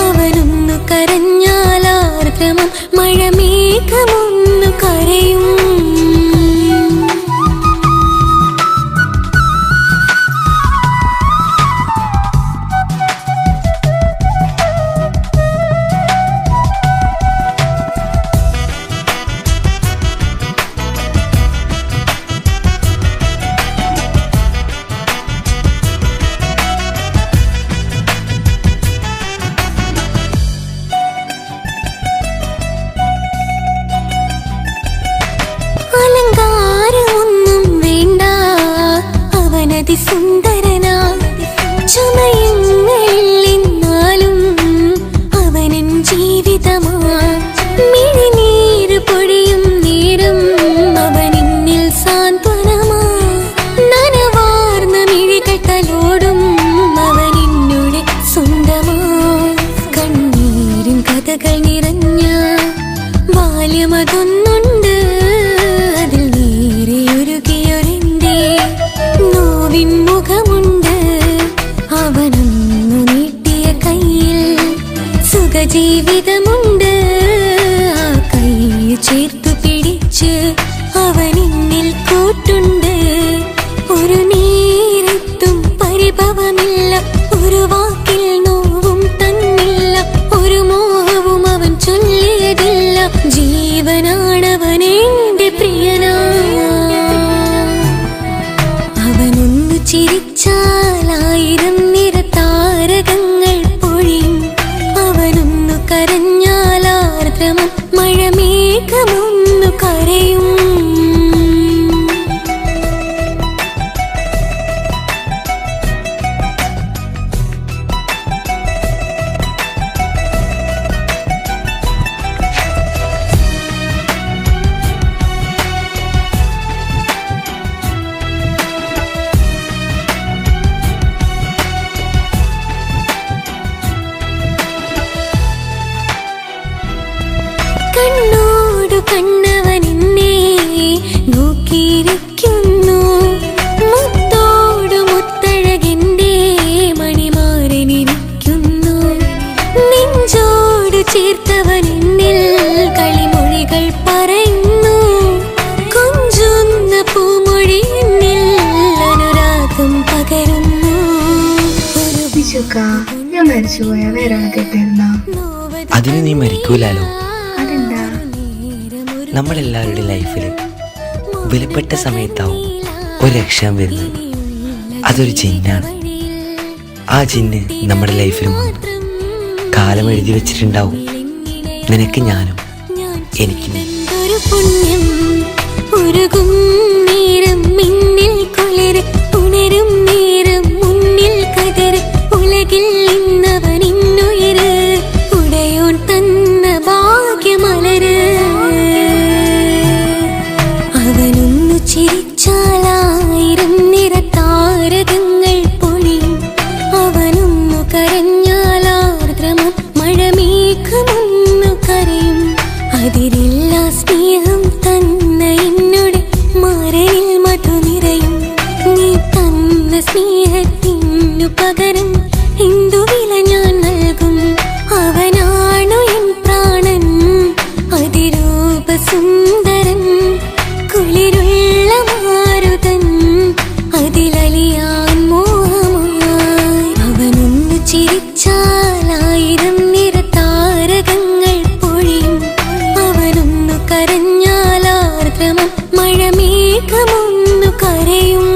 അവനൊന്നു കരഞ്ഞാലാർദ്രമം മഴമേഘമൊന്നു കരയും സുന്ദരനാ ചമയങ്ങളിന്നാലും അവനൻ ജീവിതമാ മിഴിനീര് പൊഴിയും നേരം അവനിന്നിൽ സാന്ത്വനമാ നനവാർന്ന മിഴികട്ടലോടും അവനിന്നോട് സ്വന്തമാ കണ്ണീരും കഥകൾ നിറഞ്ഞ ബാല്യമതൊന്നുണ്ട് അതിൽ നേരെയൊരുകിയൊരെന്റെ മുഖമുണ്ട് അവനൊന്നു നീട്ടിയ കയ്യിൽ സുഖജീവിതമുണ്ട് ആ കൈ ചേർത്തു പിടിച്ച് അവനിന്നിൽ കൂട്ടുണ്ട് ഒരു നേരത്തും പരിഭവമില്ല ഒരു വാക്കിൽ കരഞ്ഞാലാർദ്രമം മഴമേഘമൊന്നു കരയും. കണ്ണോടു കണ്ണവനെന്നെ നോക്കിയിരിക്കുന്നു, മുത്തോടു മുത്തഴകെന്റെ മണിമാരനിരിക്കുന്നു. നെഞ്ചോടു ചേർത്തവനെന്നിൽ കളിമൊഴികൾ പറയുന്നു, കൊഞ്ചുന്ന പൂമൊഴി എന്നിൽ അനുരാഗം പകരുന്നു. ഞാൻ മരിച്ചുപോയ വേറെ കിട്ടിയിരുന്ന അതിന് നീ മരിക്കൂലാലോ. അതെന്താ? നമ്മളെല്ലാവരുടെ ലൈഫിൽ വിലപ്പെട്ട സമയത്താവും ഒരു രക്ഷാൻ വരുന്നത്. അതൊരു ജിന്നാണ്. ആ ജിന്ന് നമ്മുടെ ലൈഫിലും വന്നു കാലം എഴുതി വെച്ചിട്ടുണ്ടാവും. നിനക്ക് ഞാനും എനിക്ക് നീ. പുണ്യം ഉരുകും നേരം മിന്നിൽ കുളിര് ഉണരും നേരം മുന്നിൽ കതിര് ഉലകിൽ ഇന്നവൻ ഇന്നുയര് ഉടയോൻ തന്ന ഭാഗ്യമലര്. അവനൊന്നു ചിരിച്ചാലായിരം നിറതാരകങ്ങൾ പൊഴിയും, അവനൊന്നു കരഞ്ഞാലാർദ്രമം മഴമേഘമൊന്നു കരയും. അതിരില്ല സ്നേഹം തന്ന എന്നോട് മരണിൽ മധു നിറയും. നീ തന്ന സ്നേഹത്തിനു പകരം എന്തു വില ഞാൻ നൽകും. അവനാണു എൻ പ്രാണൻ അതിരൂപസുന്ദരൻ, കുളിരുള്ള മാരുതൻ അതിലലിയാൻ മോഹമായി. അവനൊന്നു ചിരിച്ചാലായിരം നിറതാരകങ്ങൾ പൊഴിയും, അവനൊന്നു കരഞ്ഞാലാർദ്രമം മഴമേഘമൊന്നു കരയും.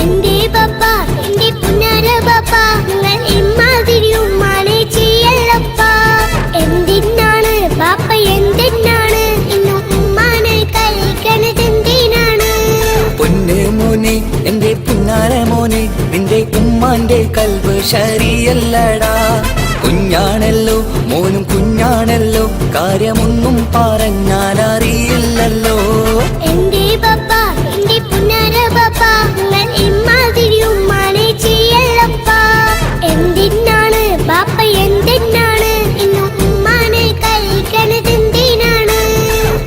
എന്റെ പപ്പ, എന്റെ പുന്നാര പപ്പ, നിങ്ങൾ ഇമ്മാതിരി ഉമ്മാനെ ചെയ്യല്ലപ്പ. എന്തിനാണ് പാപ്പ, എന്തിനാണ് ഇന്നും ഉമ്മാനെ കഴിക്കണതെന്തിനാണ്? പൊന്നു മോനെ എന്റെ പുന്നാര മോനെ, നിന്റെ ഉമ്മാന്റെ കൽബ് ശരിയല്ലടാ. കുഞ്ഞാണല്ലോ മോനും കുഞ്ഞാണല്ലോ, കാര്യമൊന്നും പറഞ്ഞാൽ അറിയില്ലല്ലോ. എന്റെ പപ്പ, എന്റെ പുന്നാര പപ്പ, നിങ്ങൾ ഇമ്മാതിരി ഉമ്മാനെ ചെയ്യല്ലപ്പ. എന്തിനാണ് പാപ്പ, എന്തിനാണ് ഇന്നും ഉമ്മാനെ കഴിക്കണതെന്തിനാണ്?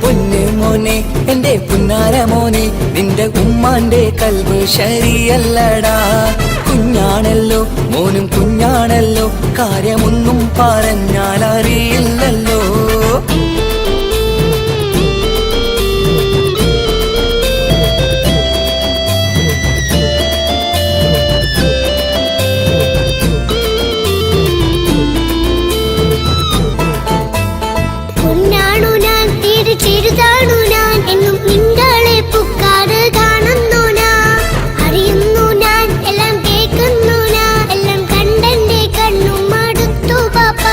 പൊന്നു മോനെ എന്റെ പുന്നാര മോനെ, നിന്റെ ഉമ്മാന്റെ കൽബ് ശരിയല്ലടാ. കുഞ്ഞാണല്ലോ മോനും കുഞ്ഞാണല്ലോ, കാര്യമൊന്നും പറഞ്ഞാൽ അറിയില്ലല്ലോ. പൊന്നാണു ഞാൻ, തീരെ ചെറുതാണു ഞാൻ, എന്നും നിങ്ങളെ പുക്കാറ് കാണുന്നു ഞാൻ. അറിയുന്നു ഞാൻ, എല്ലാം കേൾക്കുന്നു ഞാൻ, എല്ലാം കണ്ടെന്റെ കണ്ണും മടുത്തു പാപ്പ.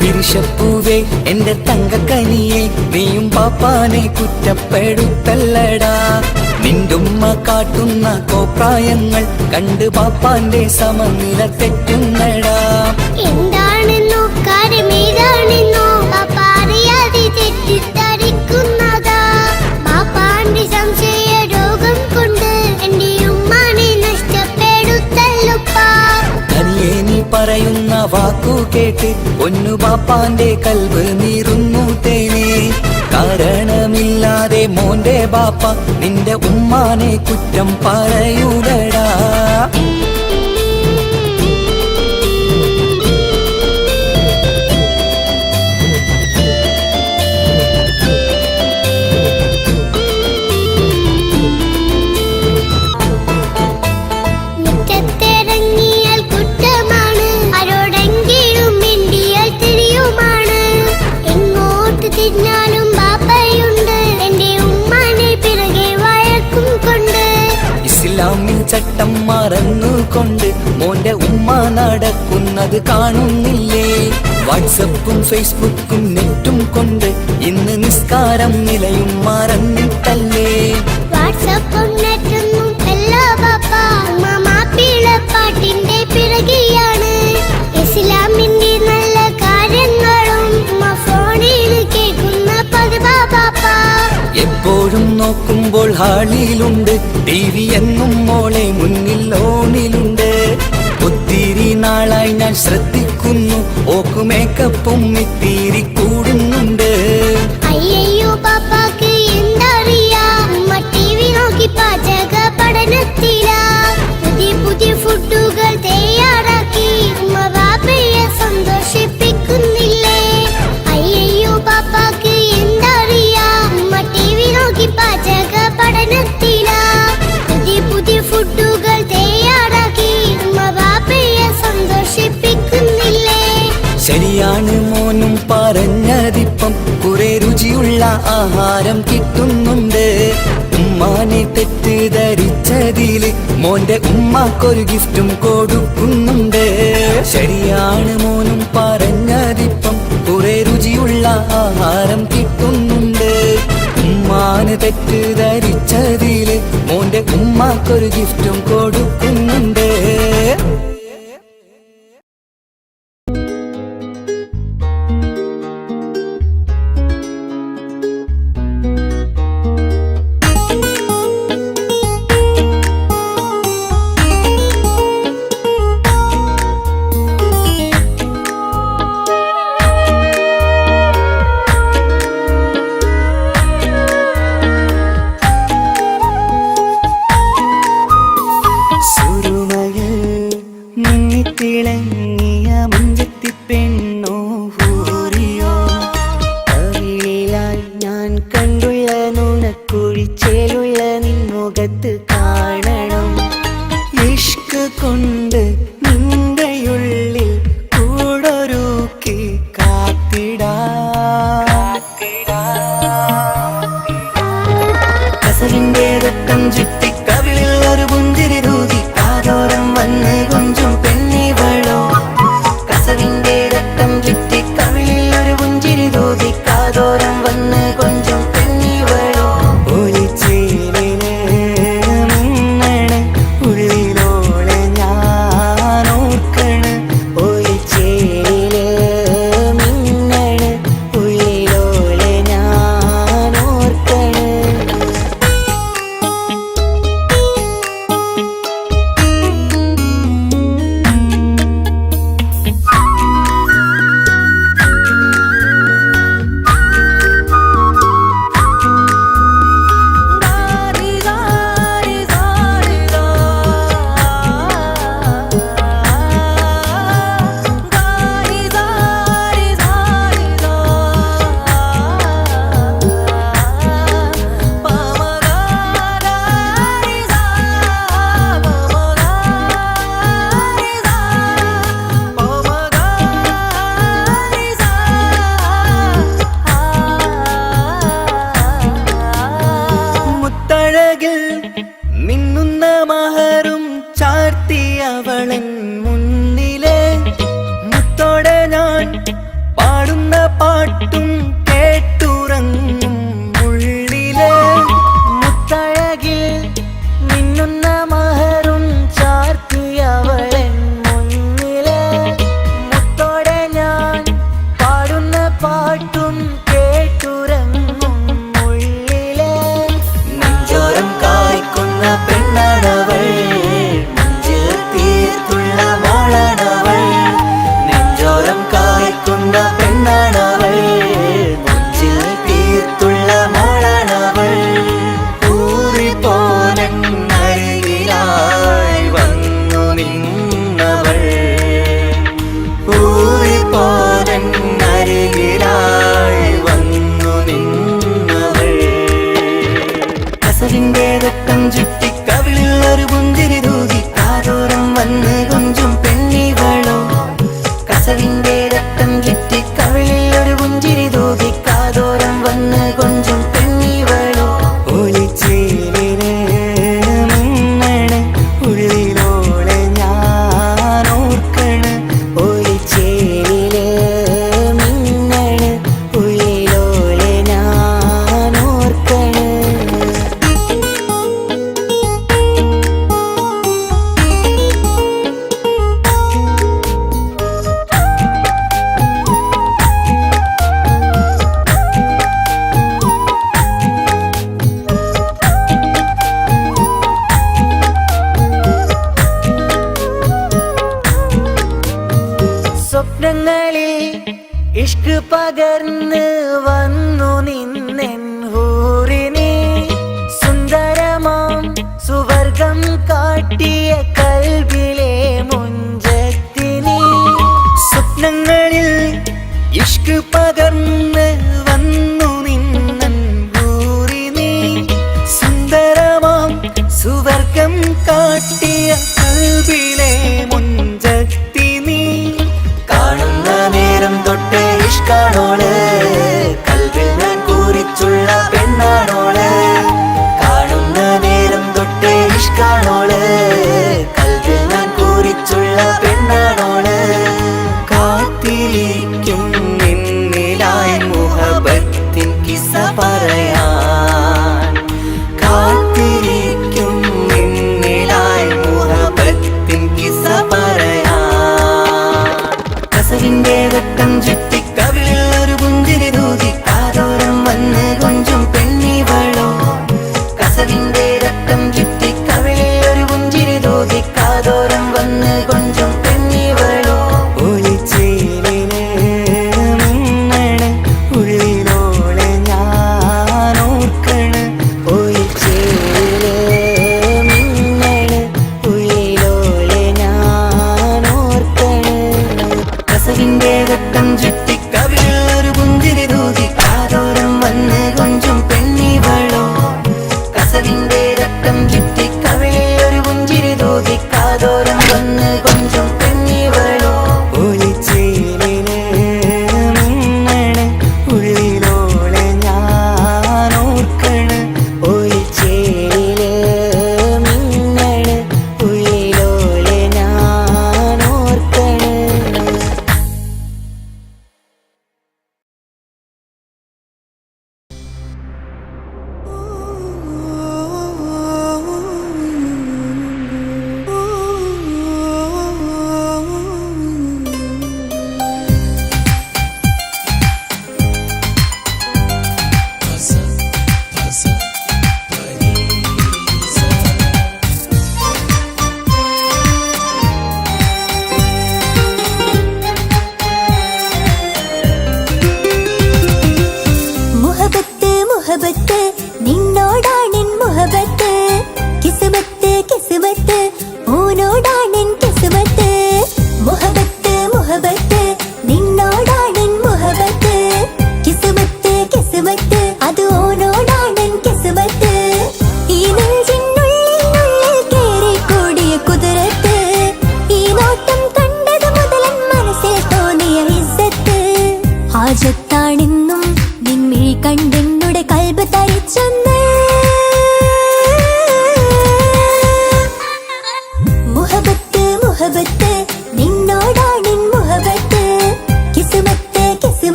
പിരിശപ്പൂവേ എന്റെ തങ്കക്കനിയെ, നീയും പാപ്പാനെ കുറ്റപ്പെടുത്തല്ലടാ. നിന്റുമ്മ കാട്ടുന്ന കോപ്രായങ്ങൾ കണ്ട് പാപ്പാന്റെ സമനില തെറ്റുന്നടാ. എന്താണെന്നോ കാര്യമേതാണെന്നോ പാപ്പ അറിയാതെ തെറ്റിദ്ധരിക്കുന്നതാ. പാപ്പാന്റെ സംശയ രോഗം കൊണ്ട് എന്റെ ഉമ്മാനെ നഷ്ടപ്പെടുത്തല്ലുപ്പാ. കനിയെ നീ പറയുന്ന വാക്കു കേട്ട് പൊന്നു പാപ്പാന്റെ കൽബ് നീറുന്നു തേനെ. കാരണമില്ലാതെ മോന്റെ ബാപ്പ നിന്റെ ഉമ്മാനെ കുറ്റം പറയൂലടാ. മോന്റെ ഉമ്മ നടക്കുന്നത് കാണുന്നില്ലേ? വാട്സപ്പും ഫേസ്ബുക്കും നെറ്റും കൊണ്ട് ഇന്ന് നിസ്കാരം നിലയും മറന്നിട്ടല്ലേ? വാട്സപ്പും നെറ്റൊന്നും അല്ല പാപ്പ, മാപ്പിളപ്പാട്ടിന്റെ പിറകെയാണ്. ഇസ്ലാമിന്റെ നല്ല കാര്യങ്ങളും ഫോണിൽ കേൾക്കുന്ന പതിവാ പാപ്പ. എപ്പോഴും നോക്കുമ്പോൾ ഹാളിലുണ്ട് TV എന്നും മോളെ മുന്നിൽ ഓണിലുണ്ട്. ഒത്തിരി നാളായി ഞാൻ ശ്രദ്ധിക്കുന്നു, ഓക്ക് മേക്കപ്പും ഇത്തിരി കൂടുന്നുണ്ട്. അയ്യോ പാപ്പാക്ക് എന്തറിയാ, TV നോക്കി പാചക പഠനത്തിലാ. പുതിയ പുതിയ ഫുഡുകൾ തയ്യാറാക്കി ബാപ്പയെ സന്തോഷിപ്പിക്കുന്നില്ലേ? അയ്യോ പാപ്പാക്ക് എന്തറിയാ, TV നോക്കി പാചക പഠനത്തിലാ. പുതിയ പുതിയ ഫുഡുകൾ തയ്യാറാക്കി ബാപ്പയെ സന്തോഷിപ്പിക്കുന്നില്ലേ? ശരിയാണ് മോനും പറഞ്ഞതിപ്പം, കുറെ രുചിയുള്ള ആഹാരം കിട്ടുന്നുണ്ട്. ഉമ്മാനെ തെറ്റിദ്ധരിച്ചതില് മോന്റെ ഉമ്മാക്കൊരു ഗിഫ്റ്റും കൊടുക്കുന്നുണ്ട്. ശരിയാണ് മോനും പറഞ്ഞതിപ്പം, കുറെ രുചിയുള്ള ആഹാരം കിട്ടുന്നുണ്ട്. ഉമ്മാനെ തെറ്റിദ്ധരിച്ചതില് മോന്റെ ഉമ്മാക്കൊരു ഗിഫ്റ്റും കൊടുക്കുന്നുണ്ട്. തിളങ്ങിയ മുഞ്ചത്തി പെണ്ണോ ഹൂറിയോ, കവിളിലായി ഞാൻ കണ്ടുള്ള നുണക്കുഴിച്ചേലുള്ള നിൻമുഖത്ത് കാണണം. ഇഷ്ക് കൊണ്ട് നിന്റെയുള്ളിൽ കൂടൊരുക്കി കാത്തിടാ. കസവിന്റെ രക്തം ചുറ്റി കവിളിൽ ഒരു പുഞ്ചിരി തൂകി കാതോരം വന്ന് കൊഞ്ചും പെണ്ണിവളോ. സ്വപ്നങ്ങളിൽ ഇഷ്ക് പകർന്ന് വന്നു നിന്നെൻ ഹൂറിനെ സുന്ദരമാം സുവർഗം കാട്ടിയ കൽബിലെ മുഞ്ചത്തിനെ സ്വപ്നങ്ങളിൽ ഇഷ്ക് പകർന്ന് വന്നു നിന്നെൻ ഹൂറിനെ സുന്ദരമാം സുവർഗം കാട്ടിയ കൽബിലെ മുഞ്ചത്തിനെ കാണുന്ന നേരം തൊട്ട് ഇഷ്കാണോള് കൽവിൽ ഞാൻ കുറിച്ചുള്ള പെണ്ണാണോള് കാണുന്ന നേരം തൊട്ട് ഇഷ്കാണോള് കൽവിൽ ഞാൻ കുറിച്ചുള്ള പെണ്ണാണോള് കാത്തിരിക്കും നിന്നിലായി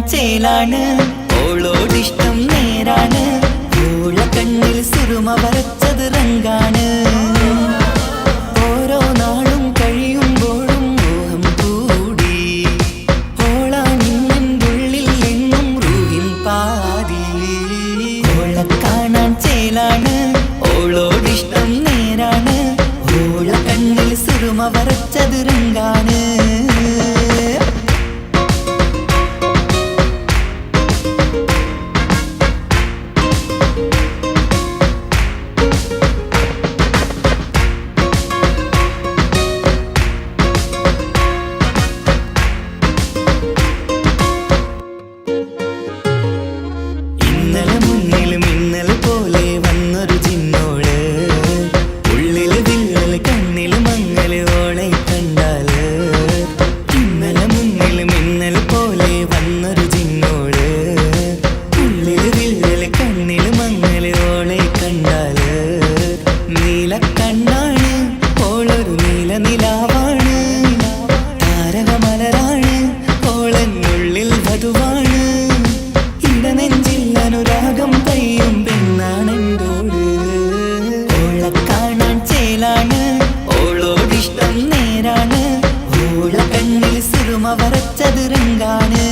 ചേലാണ് ഓളോടിഷ്ടം നേരാണ് ഓള കണ്ണിൽ സുറുമ വരച്ചത് റങ്കാണ് ഓരോ നാളും കഴിയുമ്പോഴും മോഹം കൂടി ഓളാനിന്നുള്ളിൽ എന്നും റൂഹിൻ പാതി ഓള കാണാൻ ചേലാണ് ഓളോടിഷ്ടം നേരാണ് ഓള കണ്ണിൽ സുറുമ വരച്ചത് റങ്കാണ് വരച്ചത് റങ്കാണ്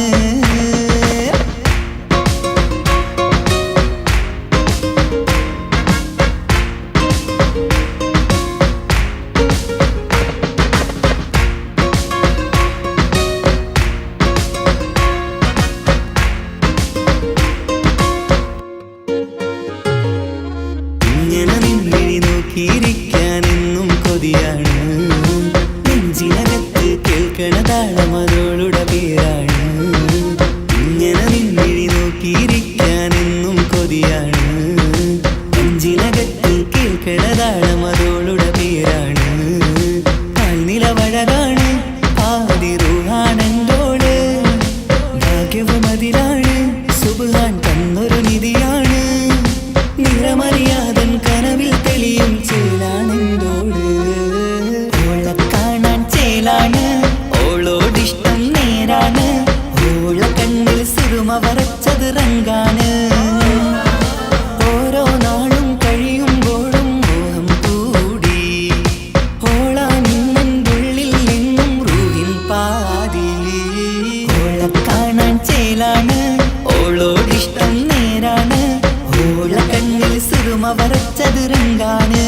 ഇങ്ങനെ നിന്നിഴി നോക്കിയിരിക്കാനെന്നും കൊതിയാണ് നെഞ്ചിനകത്ത് കേൾക്കണ താളമതോളുടെ പേരാണ് ഇങ്ങനെ നിന്നിഴി നോക്കിയിരിക്കാനെന്നും കൊതിയാണ് നെഞ്ചിനകത്ത് കേൾക്കണ താളമതോളുടെ പേരാണ് കാൽനിലവഴകാണ് ആദിറൂഹാണെന്തോട് ഭാഗ്യവും അതിലാണ് സുബ്ഹാൻ തന്നൊരു നിധിയാണ് നിറമറിയാതൻ കനവിൽ തെളിയും ചേലാണെന്തോട് ഓള കാണാൻ ചേലാണ് ഓളോടിഷ്ടം നേരാണ് ഓള കണ്ണിൽ സുറുമ വരച്ചത് റങ്കാണ് ഓരോ നാളും കഴിയുമ്പോഴും മോഹം കൂടി ഓളാനിന്നുള്ളിൽ എന്നും റൂഹിൻ പാതി ഓള കാണാൻ ചേലാണ് ഓളോടിഷ്ടം നേരാണ് ഓള കണ്ണിൽ സുറുമ വരച്ചത് റങ്കാണ്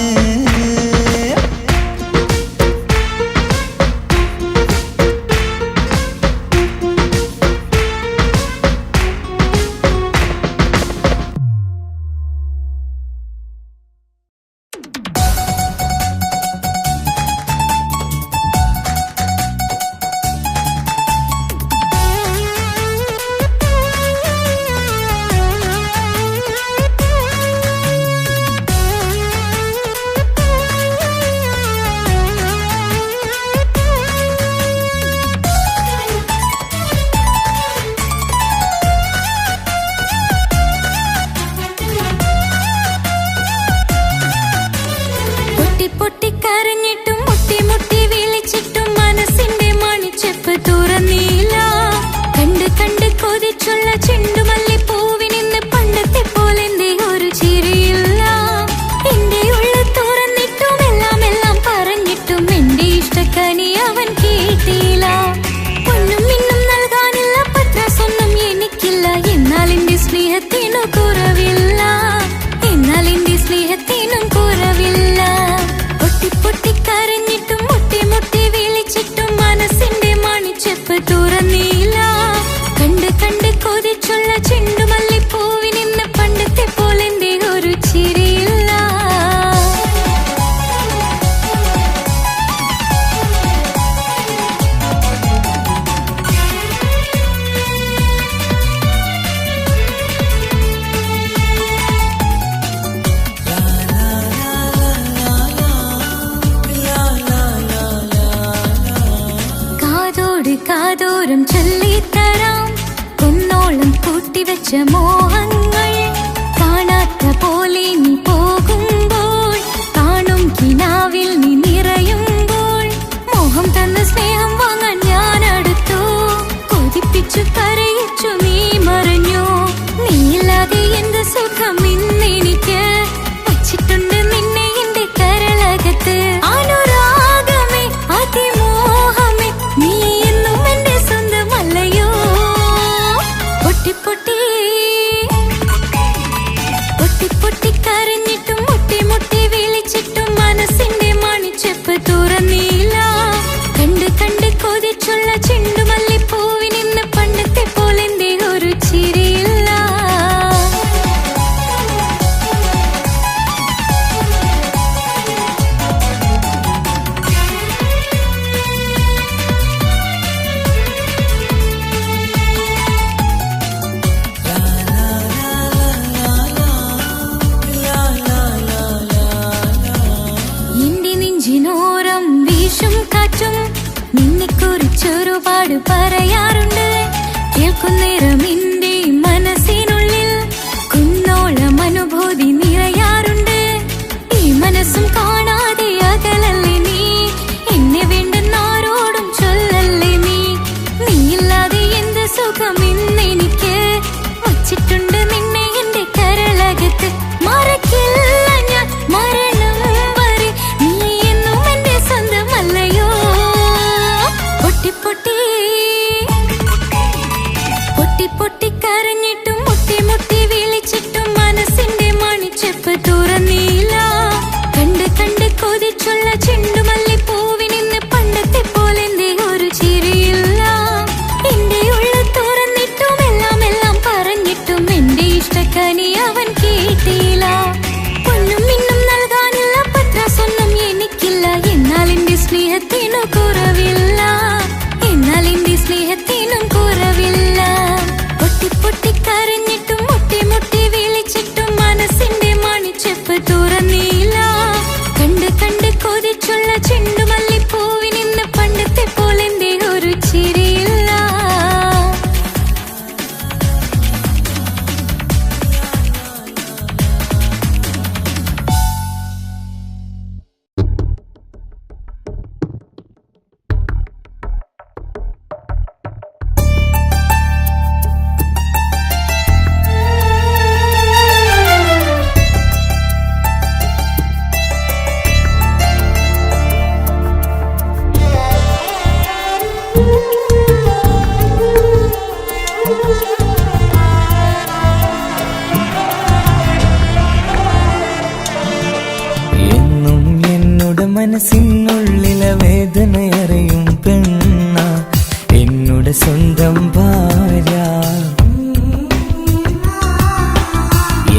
കാതോരം ചൊല്ലിത്തരാം കുന്നോളം കൂട്ടിവെച്ച മോഹങ്ങൾ കാണാത്ത പോലെ നീ പോകുമ്പോൾ കാണും കിനാവിൽ നീ നിറയുമ്പോൾ മോഹം തന്ന സ്നേഹം വാങ്ങാൻ ഞാൻ അടുത്തു കൊതിപ്പിച്ചു കരയിച്ചു നീ കുറിച്ചൊരുപാട് പറയാറുണ്ട്. കേൾക്കുന്നേരം എന്റെ മനസ്സിനുള്ളിൽ കുന്നോളം അനുഭൂതി നിറയാറുണ്ട്. ഈ മനസ്സും കാണാതെ അകലല്ലേ നീ, എന്നെ വേണ്ടെന്നാരോടും ചൊല്ലല്ലേ നീ. നീയില്ലാതെ എന്ത് സുഖം ഇന്നെനിക്ക്, വച്ചിട്ടുണ്ട് നിന്നെ എന്റെ കരളകത്ത്. മറക്കില്ല ഞാൻ മരണം വരെ, നീ എന്നും എന്റെ സ്വന്തമല്ലയോ. പൊട്ടി പൊട്ടി പൊട്ടി പൊട്ടി കരഞ്ഞിട്ടും മുട്ടി മുട്ടി വിളിച്ചിട്ടും മനസ്സിന്റെ മണിച്ചെപ്പ് തുറന്നില്ല. കണ്ട് കണ്ട് കൊതിച്ചുള്ള ചെണ്ടുമല്ലിപ്പൂവിനിന്ന് പണ്ടത്തെ പോലെ എന്റെ ഒരു ചിരിയില്ല. എന്റെ ഉള്ളിൽ തുറന്നിട്ടും എല്ലാം എല്ലാം പറഞ്ഞിട്ടും എന്റെ ഇഷ്ടക്കനി അവൻ കേട്ടില്ല. പൊന്നും മിന്നും നൽകാനുള്ള പത്രാസൊന്നും എനിക്കില്ല. എന്നാൽ എന്റെ സ്നേഹത്തിനു കുറവില്ല, എന്നാൽ എന്റെ സ്നേഹത്തിനും കുറവില്ല. പൊട്ടി പൊട്ടി കരഞ്ഞിട്ടും മുട്ടി മുട്ടി വിളിച്ചിട്ടും മനസ്സിന്റെ മണിച്ചെപ്പ് തുറന്നില്ല. കണ്ട് കണ്ട് കൊതിച്ചുള്ള ചെണ്ടുമല്ലിപ്പൂവിനിന്ന് പണ്ടത്തെ പോലെ എന്റെ ഒരു ചിരിയില്ല. എന്നും എന്നോട് മനസ്സിനുള്ളിലെ വേദനയറിയും പെണ്ണ, എന്നോട് സ്വന്തം ഭാര്യ.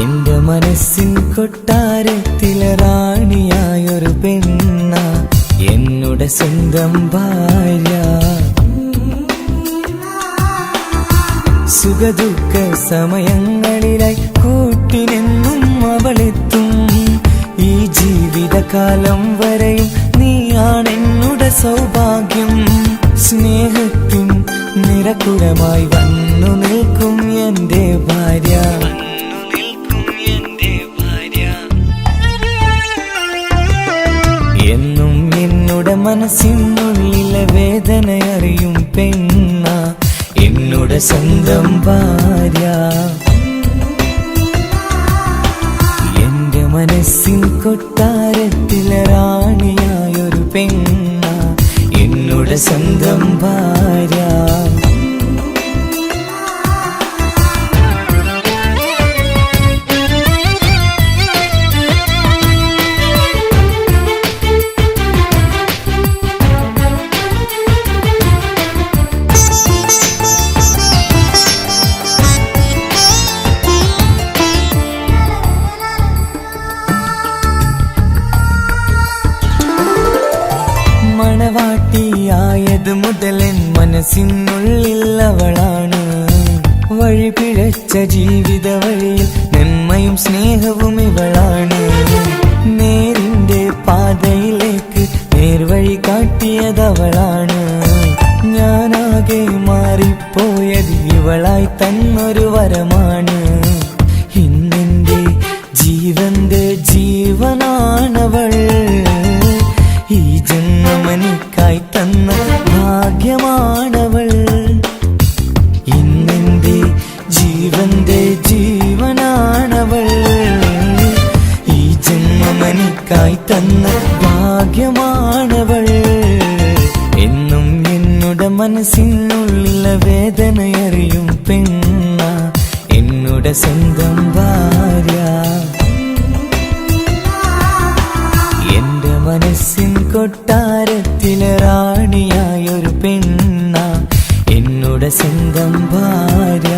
എന്റെ മനസ്സിൻ കൊട്ടാരത്തിലെ റാണിയായൊരു പെണ്ണ, എന്നോട് സ്വന്തം ഭാര്യ. സുഖദുഃഖ സമയങ്ങളിലായി കൂട്ടിനെന്നും അവളെത്തും. ഈ ജീവിതകാലം വരെയും നീയാണെന്നുടെ സൗഭാഗ്യം. സ്നേഹത്തിൻ നിറകുടമായി വന്നു നിൽക്കും എന്റെ ഭാര്യ. എന്നും എന്നോട് മനസ്സിനുള്ളിലെ വേദനയറിയും പെണ്ണ, എന്നോട് സ്വന്തം ഭാര്യ. എന്റെ മനസ്സിൻ കൊട്ടാരത്തിലെ റാണിയായൊരു പെണ്ണ, എന്നോട് സ്വന്തം ഭാര്യ. മണവാട്ടിയായത് മുതലൻ മനസ്സിനുള്ളിൽ അവളാണ്. വഴി പിഴച്ച ജീവിത വഴിയിൽ നന്മയും സ്നേഹവും ഇവളാണ്. നേരിന്റെ പാതയിലേക്ക് നേർവഴി കാട്ടിയതവളാണ്. ഞാനാകെ മാറിപ്പോയത് ഇവളായി തന്നൊരു വരമാണ്. ഇന്നെന്റെ ജീവന്റെ ജീവനാണവൾ. ഈ ജന്മമെനിക്കായി തന്ന ഭാഗ്യമാണവൾ. ഇന്നെന്റെ ജീവന്റെ ജീവനാണവൾ. ഈ ജന്മമെനിക്കായി തന്ന ഭാഗ്യമാണവൾ. എന്നും എന്നുടെ മനസ്സിനുള്ളിലെ വേദനയറിയും പെണ്ണ, എന്നുടെ സ്വന്തം ഭാര്യ. എന്റെ മനസ്സിൻ കൊട്ടാരത്തിലെ റാണിയായൊരു പെണ്ണ, എന്നോട് സ്വന്തം ഭാര്യ.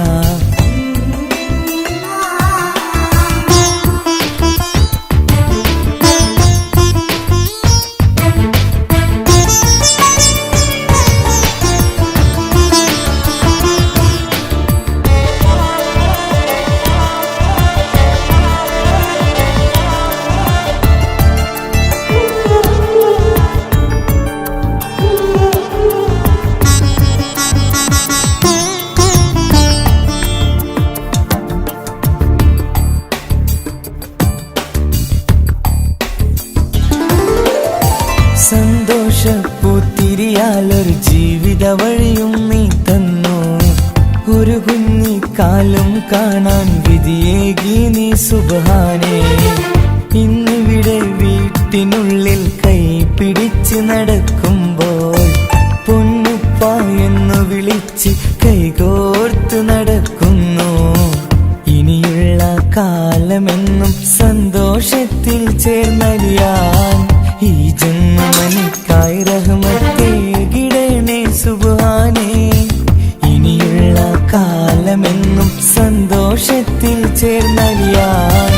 ജീവിത വഴിയും നീ തന്നു. ഒരു കുഞ്ഞിക്കാലം കാണാൻ വിധിയേകി നീ സുബ്ഹാനേ. ഇന്നിവിടെ വീട്ടിനുള്ളിൽ കൈ പിടിച്ച് നടക്കുമ്പോൾ പൊന്നുപ്പ എന്നു വിളിച്ച് കൈകോർത്ത് നടക്കുന്നു. ഇനിയുള്ള കാലമെന്നും സന്തോഷത്തിൽ ചേർന്നലിയാൻ ഈ ജന്മനിക്കായി റഹ്മത്തേകിടണേ സുബ്ഹാനേ. ഇനിയുള്ള കാലമെന്നും സന്തോഷത്തിൽ ചേർന്നലിയാൻ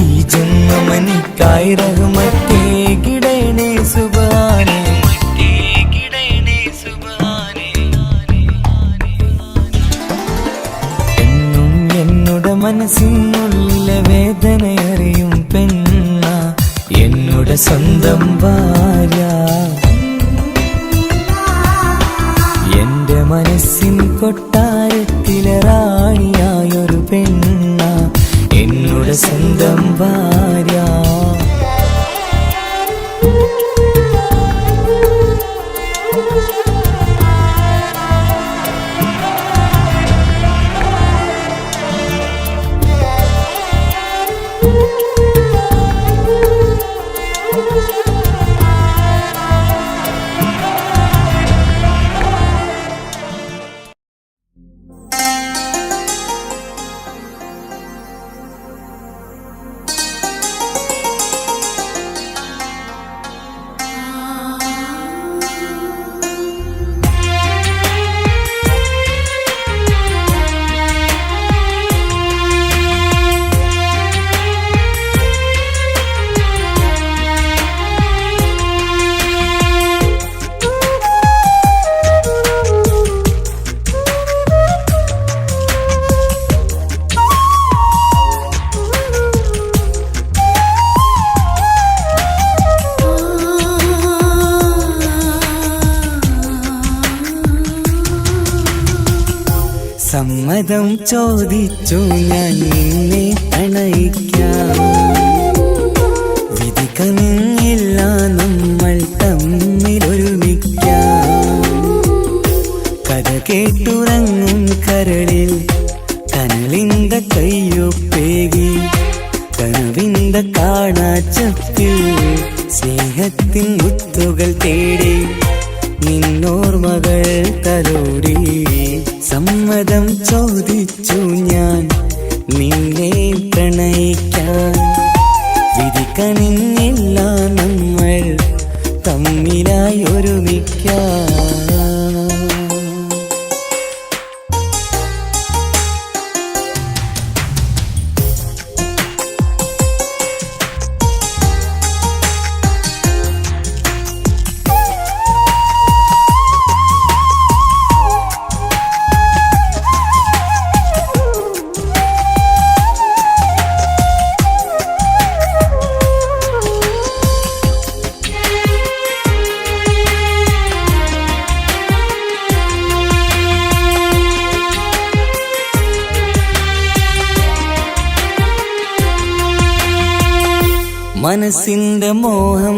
ഈ ജന്മനിക്കായി റഹ്മത്തേകിടണേ സുബ്ഹാനേ. എന്നും എന്നുടെ മനസ്സിനുള്ളിലെ വേദനയറിയും പെണ്ണ എന്നുടെ സ്വന്തം ഭാര്യ. എന്റെ മനസ്സിൻ കൊട്ടാരത്തിലെ റാണിയായൊരു പെണ്ണ എന്നുടെ സ്വന്തം ഭാര്യ. സമ്മതം ചോദിച്ചു ഞാൻ നിന്നെ പ്രണയിക്കാം. വിധി കനിഞ്ഞില്ല നമ്മൾ തമ്മിലൊരുമിക്കാം. കഥ കേട്ടുറങ്ങും കരളിൽ കനലിന്ത കയ്യൊപ്പേകി കനവിന്ത കാണാച്ചപ്പിൽ സ്നേഹത്തിൻ മുത്തുകൾ തേടി നിന്നോർമകൾ തലോടി. സമ്മതം ചോദിച്ചു ഞാൻ നിന്നെ പ്രണയിക്കാൻ. വിധി കനിഞ്ഞില്ല നമ്മൾ തമ്മിലായി ഒരുമിക്കാം. മനസ്സിന്റെ മോഹം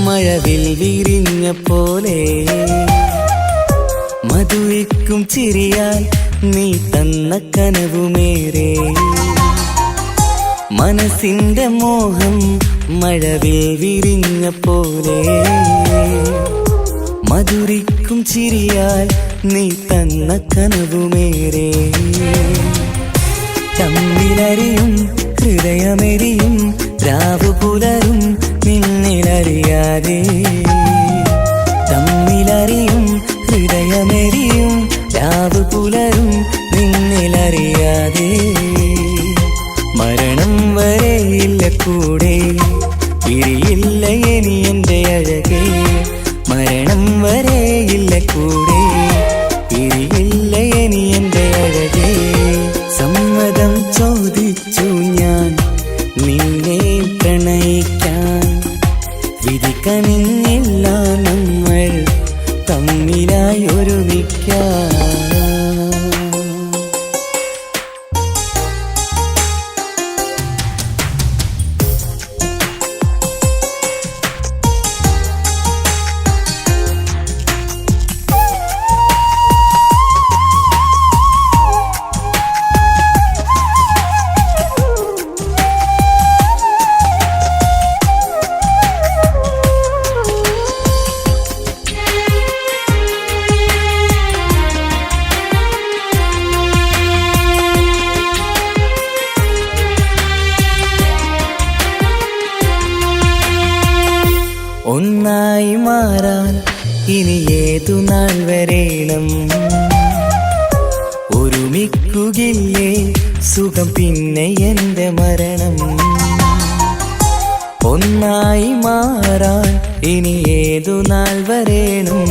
മഴവിൽ വിരിഞ്ഞ പോലെ മധുരിക്കും ചിരിയാൽ നീ തന്ന കനവുമേറെ. മനസ്സിന്റെ മോഹം മഴവിൽ വിരിഞ്ഞ പോലെ മധുരിക്കും ചിരിയാൽ നീ തന്ന കനവുമേറെ. തമ്മിലറിയും ഹൃദയമെരിയും രാവു പുലരും നിന്നിലറിയാതെ. തമ്മിലറിയും ഹൃദയമെരിയും രാവു പുലരും നിന്നിലറിയാതെ. മരണം വരെയില്ല കൂടെ പിരിയില്ല ഇനി എൻ്റെ അഴകേ. മരണം വരെയില്ല കൂടെ പിരിയില്ല ഇനി എൻ്റെ അഴകേ. സമ്മതം ചോദിച്ചു ഞാൻ നിന്നെ പ്രണയിക്കാൻ. വിധി കനിഞ്ഞില്ല നമ്മൾ തമ്മിലായി ഒരുമിക്കാം. ഒരുമിക്കുകയില്ലേ സുഖം പിന്നെ എന്റെ മരണം. ഒന്നായി മാറാൻ ഇനി ഏതു നാൾ വരേണം.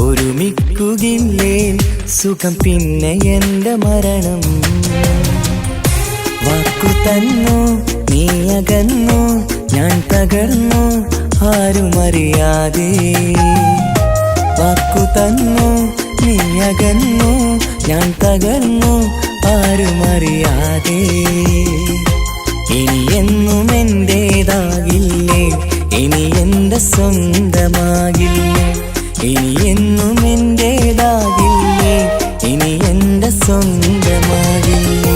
ഒരുമിക്കുകയില്ലേ സുഖം പിന്നെ എന്റെ മരണം. വാക്കു തന്നു നീ അകന്നു ഞാൻ തകർന്നു ആരുമറിയാതെ. വാക്കു തന്നു നീ അകന്നു ഞാൻ തകർന്നു ആരുമറിയാതെ. ഇനി എന്നും എന്റേതാകില്ലേ, ഇനി എന്റെ സ്വന്തമാകില്ലേ. ഇനി എന്നും എന്റേതാകില്ലേ, ഇനി എന്റെ സ്വന്തമാകില്ലേ.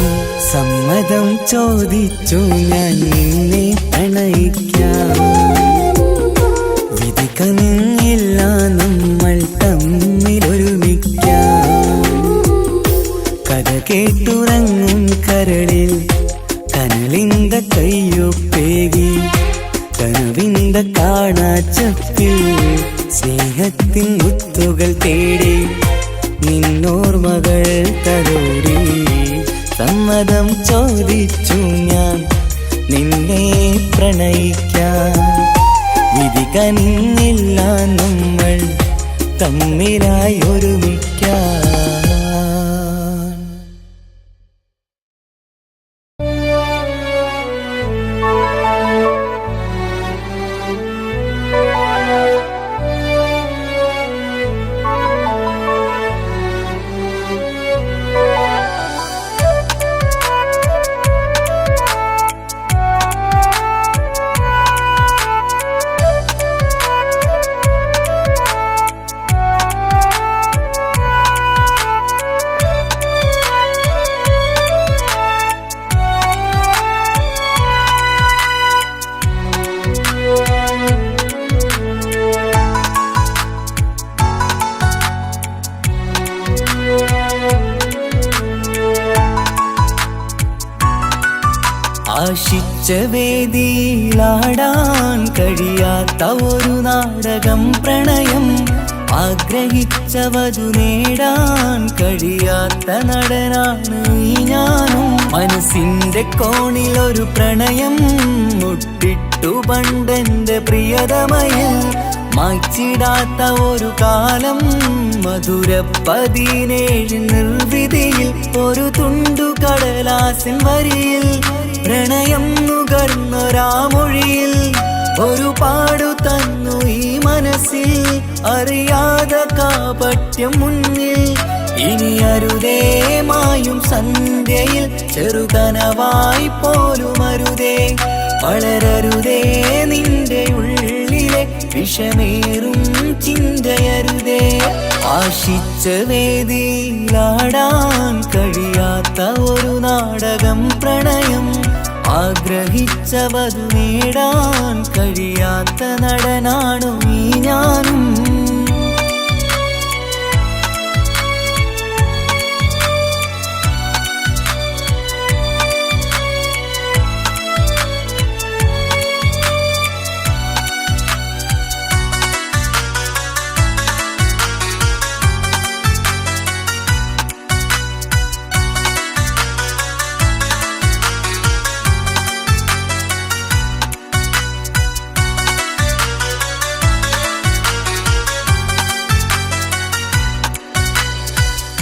സമ്മതം ചോദിച്ചു ഞാൻ നിന്നെ പ്രണയിക്കാം. വിധി കനിഞ്ഞില്ല നമ്മൾ തമ്മിലൊരുമിക്കാം. കഥ കേട്ടുറങ്ങും കരളിൽ കനലിന്ത കയ്യൊപ്പേകി. കനവിന്ത കാണാച്ചപ്പിൽ സ്നേഹത്തിൻ മുത്തുകൾ തേടി. നിന്നോർമകൾ തലോടി. സമ്മതം ചോദിച്ചു ഞാൻ നിന്നെ പ്രണയിക്കാം. വിധി കനിഞ്ഞില്ല നമ്മൾ തമ്മിലായി ഒരുമിക്കാം. ആശിച്ച വേദിയിലാടാൻ കഴിയാത്ത ഒരു നാടകം പ്രണയം. ആഗ്രഹിച്ചവതു നേടാൻ കഴിയാത്ത നടനാണ് ഈ ഞാനും. മനസ്സിന്റെ കോണിലൊരു പ്രണയം മുട്ടിട്ടു പണ്ടെന്റെ പ്രിയതമയിൽ. മായ്ച്ചിടാത്ത ഒരു കാലം മധുര 17 നിർവിധിയിൽ. ഒരു തുണ്ടു കടലാസിൻ വരിയിൽ പ്രണയം നുകർന്നൊരാമൊഴിയിൽ. ഒരു പാടു തന്നു ഈ മനസ്സിൽ അറിയാതെ കാപട്യം മുന്നിൽ. ഇനി അരുതേ മായും സന്ധ്യയിൽ ചെറുകനവായി പോലും അരുതേ. വളരരുതേ നിന്റെ ഉള്ളിലെ വിഷമേറും ചിന്തയരുതേ. ആശിച്ച വേദിയിലാടാൻ കഴിയാത്ത ഒരു നാടകം പ്രണയം. ആഗ്രഹിച്ചവതു നേടാൻ കഴിയാത്ത നടനാണു ഈ ഞാനും.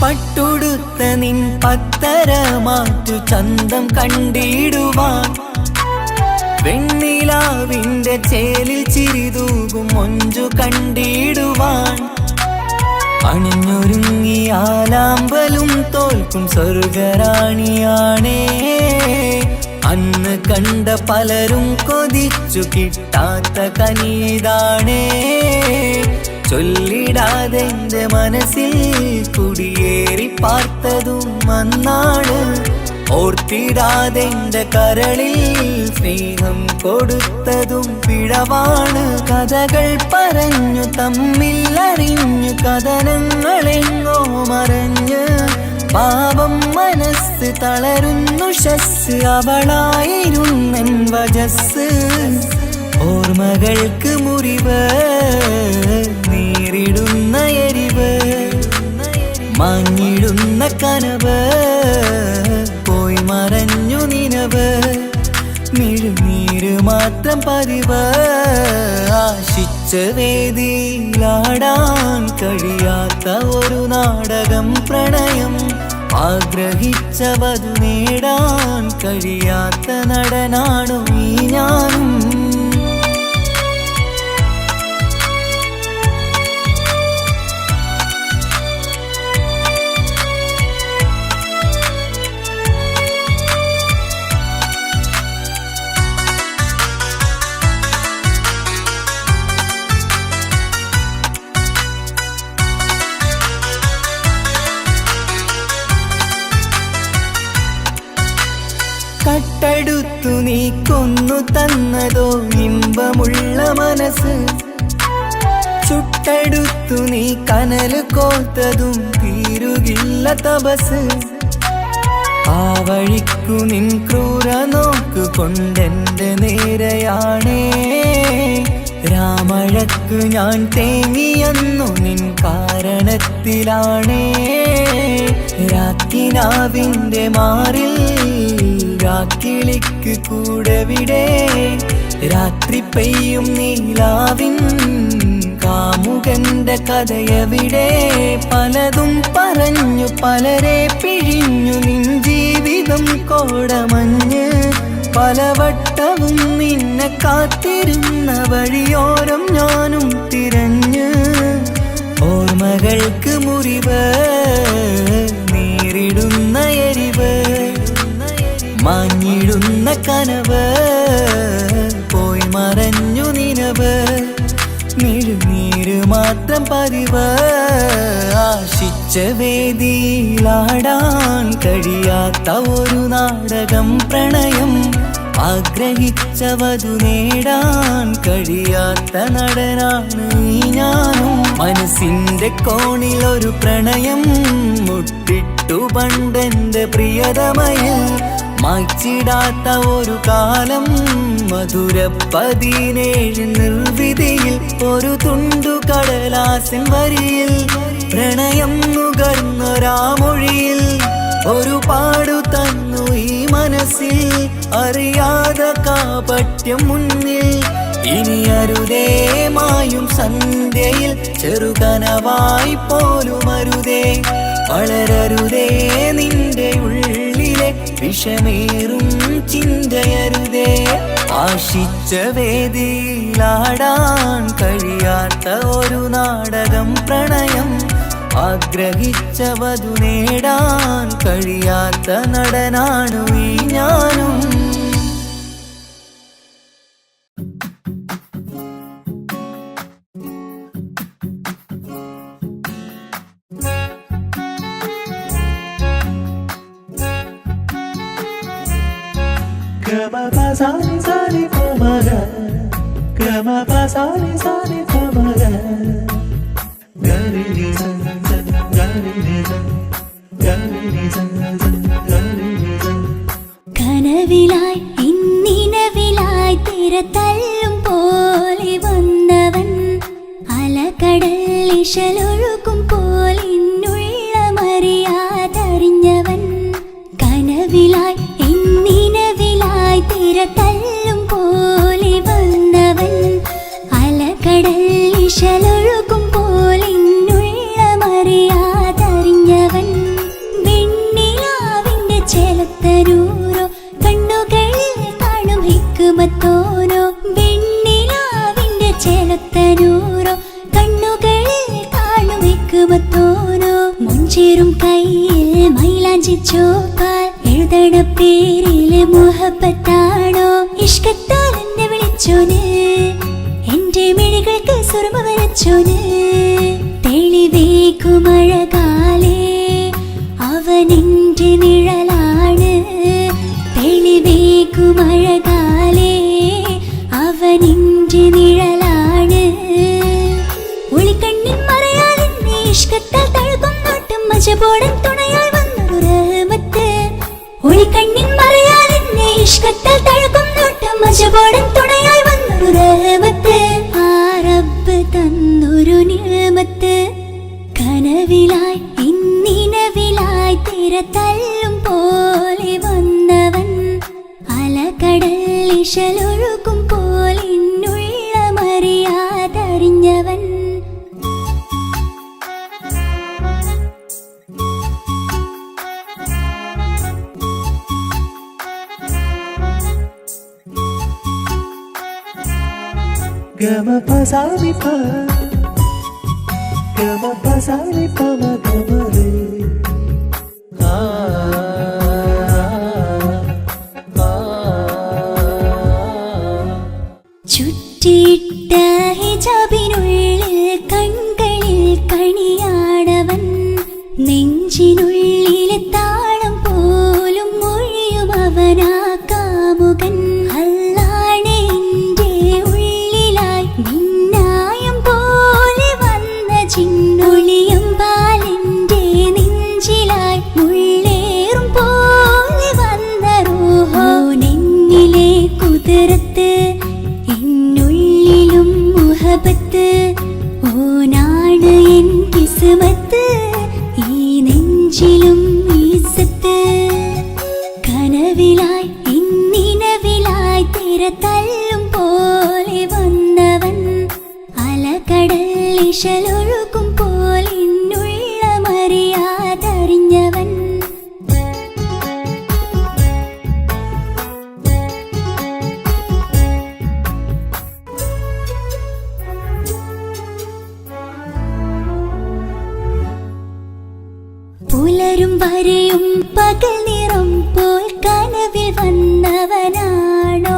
പട്ടുടുത്ത നിൻ പത്തര മാറ്റു ചന്തം കണ്ടിടുവാൻ. വെണ്ണിലാവിന്റെ ചേലിൽ ചിരിതൂകും മൊഞ്ചു കണ്ടിടുവാൻ. അണിഞ്ഞൊരുങ്ങിയാലാമ്പലും തോൽക്കും സ്വർഗറാണിയാണേ. അന്ന് കണ്ട പലരും കൊതിച്ചു കിട്ടാത്ത കനിതാണേ. ചൊല്ലിടാതെ എന്റെ മനസ്സിൽ കുടിയേറി പാർത്തതും അന്നാണ്. ഓർത്തിടാതെ എന്റെ കരളിൽ സ്നേഹം കൊടുത്തതും പിഴവാണ്. കഥകൾ പറഞ്ഞു തമ്മിൽ അറിഞ്ഞു കഥനങ്ങളെങ്ങോ മറഞ്ഞ്. പാപം മനസ്സ് തളരുന്നു ഷസ് അവളായിരുന്നെൻ വജസ്. ഓർമ്മകൾക്ക് മുറിവ് നേരിടുന്ന എരിവ് മാഞ്ഞിടുന്ന കനവ് പോയി മറഞ്ഞു നിനവ് മിഴുനീര് മാത്രം പതിവ് ആശിച്ച വേദിയിലാടാൻ കഴിയാത്ത ഒരു നാടകം പ്രണയം ആഗ്രഹിച്ച വധു നേടാൻ കഴിയാത്ത നടനാണു ഈ ഞാനും കട്ടെടുത്തു നീ കൊന്നു തന്നതോ ഇമ്പമുള്ള മനസ്സ് ചുട്ടെടുത്തു നീ കനല് കോത്തതും തീരുകില്ല തപസ് ആ വഴിക്കു നിൻ ക്രൂര നോക്കു കൊണ്ടെന്റെ നേരെയാണേ രാമഴക്കു ഞാൻ തേങ്ങിയെന്നു നിൻ കാരണത്തിലാണേ രാക്കിനാവിന്റെ മാറിൽ രാക്കിളിക്ക് കൂടെവിടെ രാത്രി പെയ്യും നീലാവിൻ കാമുകന്റെ കഥയവിടെ പലതും പറഞ്ഞു പലരെ പിഴിഞ്ഞു നിൻ ജീവിതം കോടമഞ്ഞ് പലവട്ടവും നിന്നെ കാത്തിരുന്ന വഴിയോരം ഞാനും തിരഞ്ഞ് ഓർമ്മകൾക്ക് മുറിവ് നേരിടുന്ന എരിവ് മാഞ്ഞിടുന്ന കനവ് പോയി മറഞ്ഞു നിനവ് മിഴുനീര് മാത്രം പതിവ് ആശിച്ച വേദിയിലാടാൻ കഴിയാത്ത ഒരു നാടകം പ്രണയം ആഗ്രഹിച്ച വധു നേടാൻ കഴിയാത്ത നടനാണ് ഈ ഞാനും മനസ്സിന്റെ കോണിൽ ഒരു പ്രണയം മുട്ടിട്ടു പണ്ടെന്റെ പ്രിയതമയിൽ മായ്ച്ചിടാത്ത ഒരു കാലം മധുര 17 നിർവിധിയിൽ ഒരു തുണ്ടു കടലാസിൻ വരിയിൽ പ്രണയം നുകർന്നൊരാമൊഴിയിൽ ഒരു പാടു തന്നു ഈ മനസ്സിൽ അറിയാതെ കാപട്യം മുന്നിൽ ഇനി അരുതേ മായും സന്ധ്യയിൽ ചെറുകനവായി പോലും അരുതേ വളരരുതേ നിന്റെ ഉള്ളിലെ വിഷമേറും ചിന്തയരുതേ ആശിച്ച വേദിയിലാടാൻ കഴിയാത്ത ഒരു നാടകം പ്രണയം ആഗ്രഹിച്ച വധു നേടാൻ കഴിയാത്ത നടനാണു ഈ ഞാനും കനവിലായി ഇന്നിനവിലായി തിരതല്ലും പോലെ വന്നവൻ അലകടൽ ഇശലൊഴുകും പോലിന്നുള്ള മറിയാതറിഞ്ഞവൻ കനവിലായി ഇന്നിനവിലായി തിരതല്ലും പോലെ വന്നവൻ അലകടൽ ഇശലൊഴുകും പോലിന്നുള്ള മറിയാതറിഞ്ഞവൻ വെണ്ണിലാവിന്റെ ചെലത്തരൂരോ കണ്ണുകളിൽ കാണും ഹിക്കുമത്തോനോ വെണ്ണിലാവിന്റെ ചെലത്തരൂരോ കണ്ണുകളിൽ കാണും ഹിക്കുമത്തോനോ മുഞ്ചേറും കയ്യിൽ മൈലാഞ്ചി ചോപ്പാൽ എഴുതണ പേരിലെ മുഹബത്താണോ ഇഷ്കത്താൽ എന്നെ വിളിച്ചോന് എന്റെ മിഴികൾക്ക് സുറുമ വരച്ചോന് തെളിവേക്കുമഴകാലേ അവനെന്റെ നിഴലാണ് തെളിവേക്കുമഴകാലേ അവനെന്റെ നിഴലാണ് ഒളിക്കണ്ണിൻ മറയാലെന്നെ ഇഷ്കത്താൽ തഴുകും നോട്ടും മജബോടൻ തുണയായി വന്നൊരു റഹ്മത്ത് ഒളിക്കണ്ണിൻ മറയാലെന്നെ ഇഷ്കത്താൽ തഴുകും നോട്ടും മജബോടൻ തുണയായി വന്നൊരു റഹ്മത്ത് ആ റബ്ബ് തന്നൊരു നിഅമത്ത് കനവിലായി ഇന്നി തിരതല്ലും പോലെ വന്നവൻ അലകടൽ ഇശലൊഴുകും പോലെ മറിയാതറിഞ്ഞവൻ ഗമ പസാനി പ ഗമ പസാനി പമ ഗമരേ ആ ചുറ്റിയിട്ട ഹിജാബിനുള്ളിൽ കൺകളിൽ കണിയാടവൻ നെഞ്ചിനുള്ളിലെ താളം പോലും മൊഴിയും അവനാ കാമുകൻ അല്ലാണെ എൻ്റെ ഉള്ളിലായി മിന്നായം പോലെ വന്ന ചിന്നൊളിയും പാലിൻ്റെ നെഞ്ചിലായി മുള്ളേറും പോലെ വന്ന റൂഹോ നെന്നിലെ കുതിരത്ത് എന്നുള്ളിലും മുഹബത്ത് ഓനാണ് എൻ കിസ്മത്ത് ഈ നെഞ്ചിലും ഈസത്ത് കനവിലായി ഇന്നിനവിലായി തിരതല്ലും പോലെ വന്നവൻ അലകടൽ ഇശലൊഴുകും പോലെ എന്നുള്ള മറിയാതറിഞ്ഞവൻ പുലരും വരെയും പകൽ നിറം പോൽ കനവിൽ വന്നവനാണോ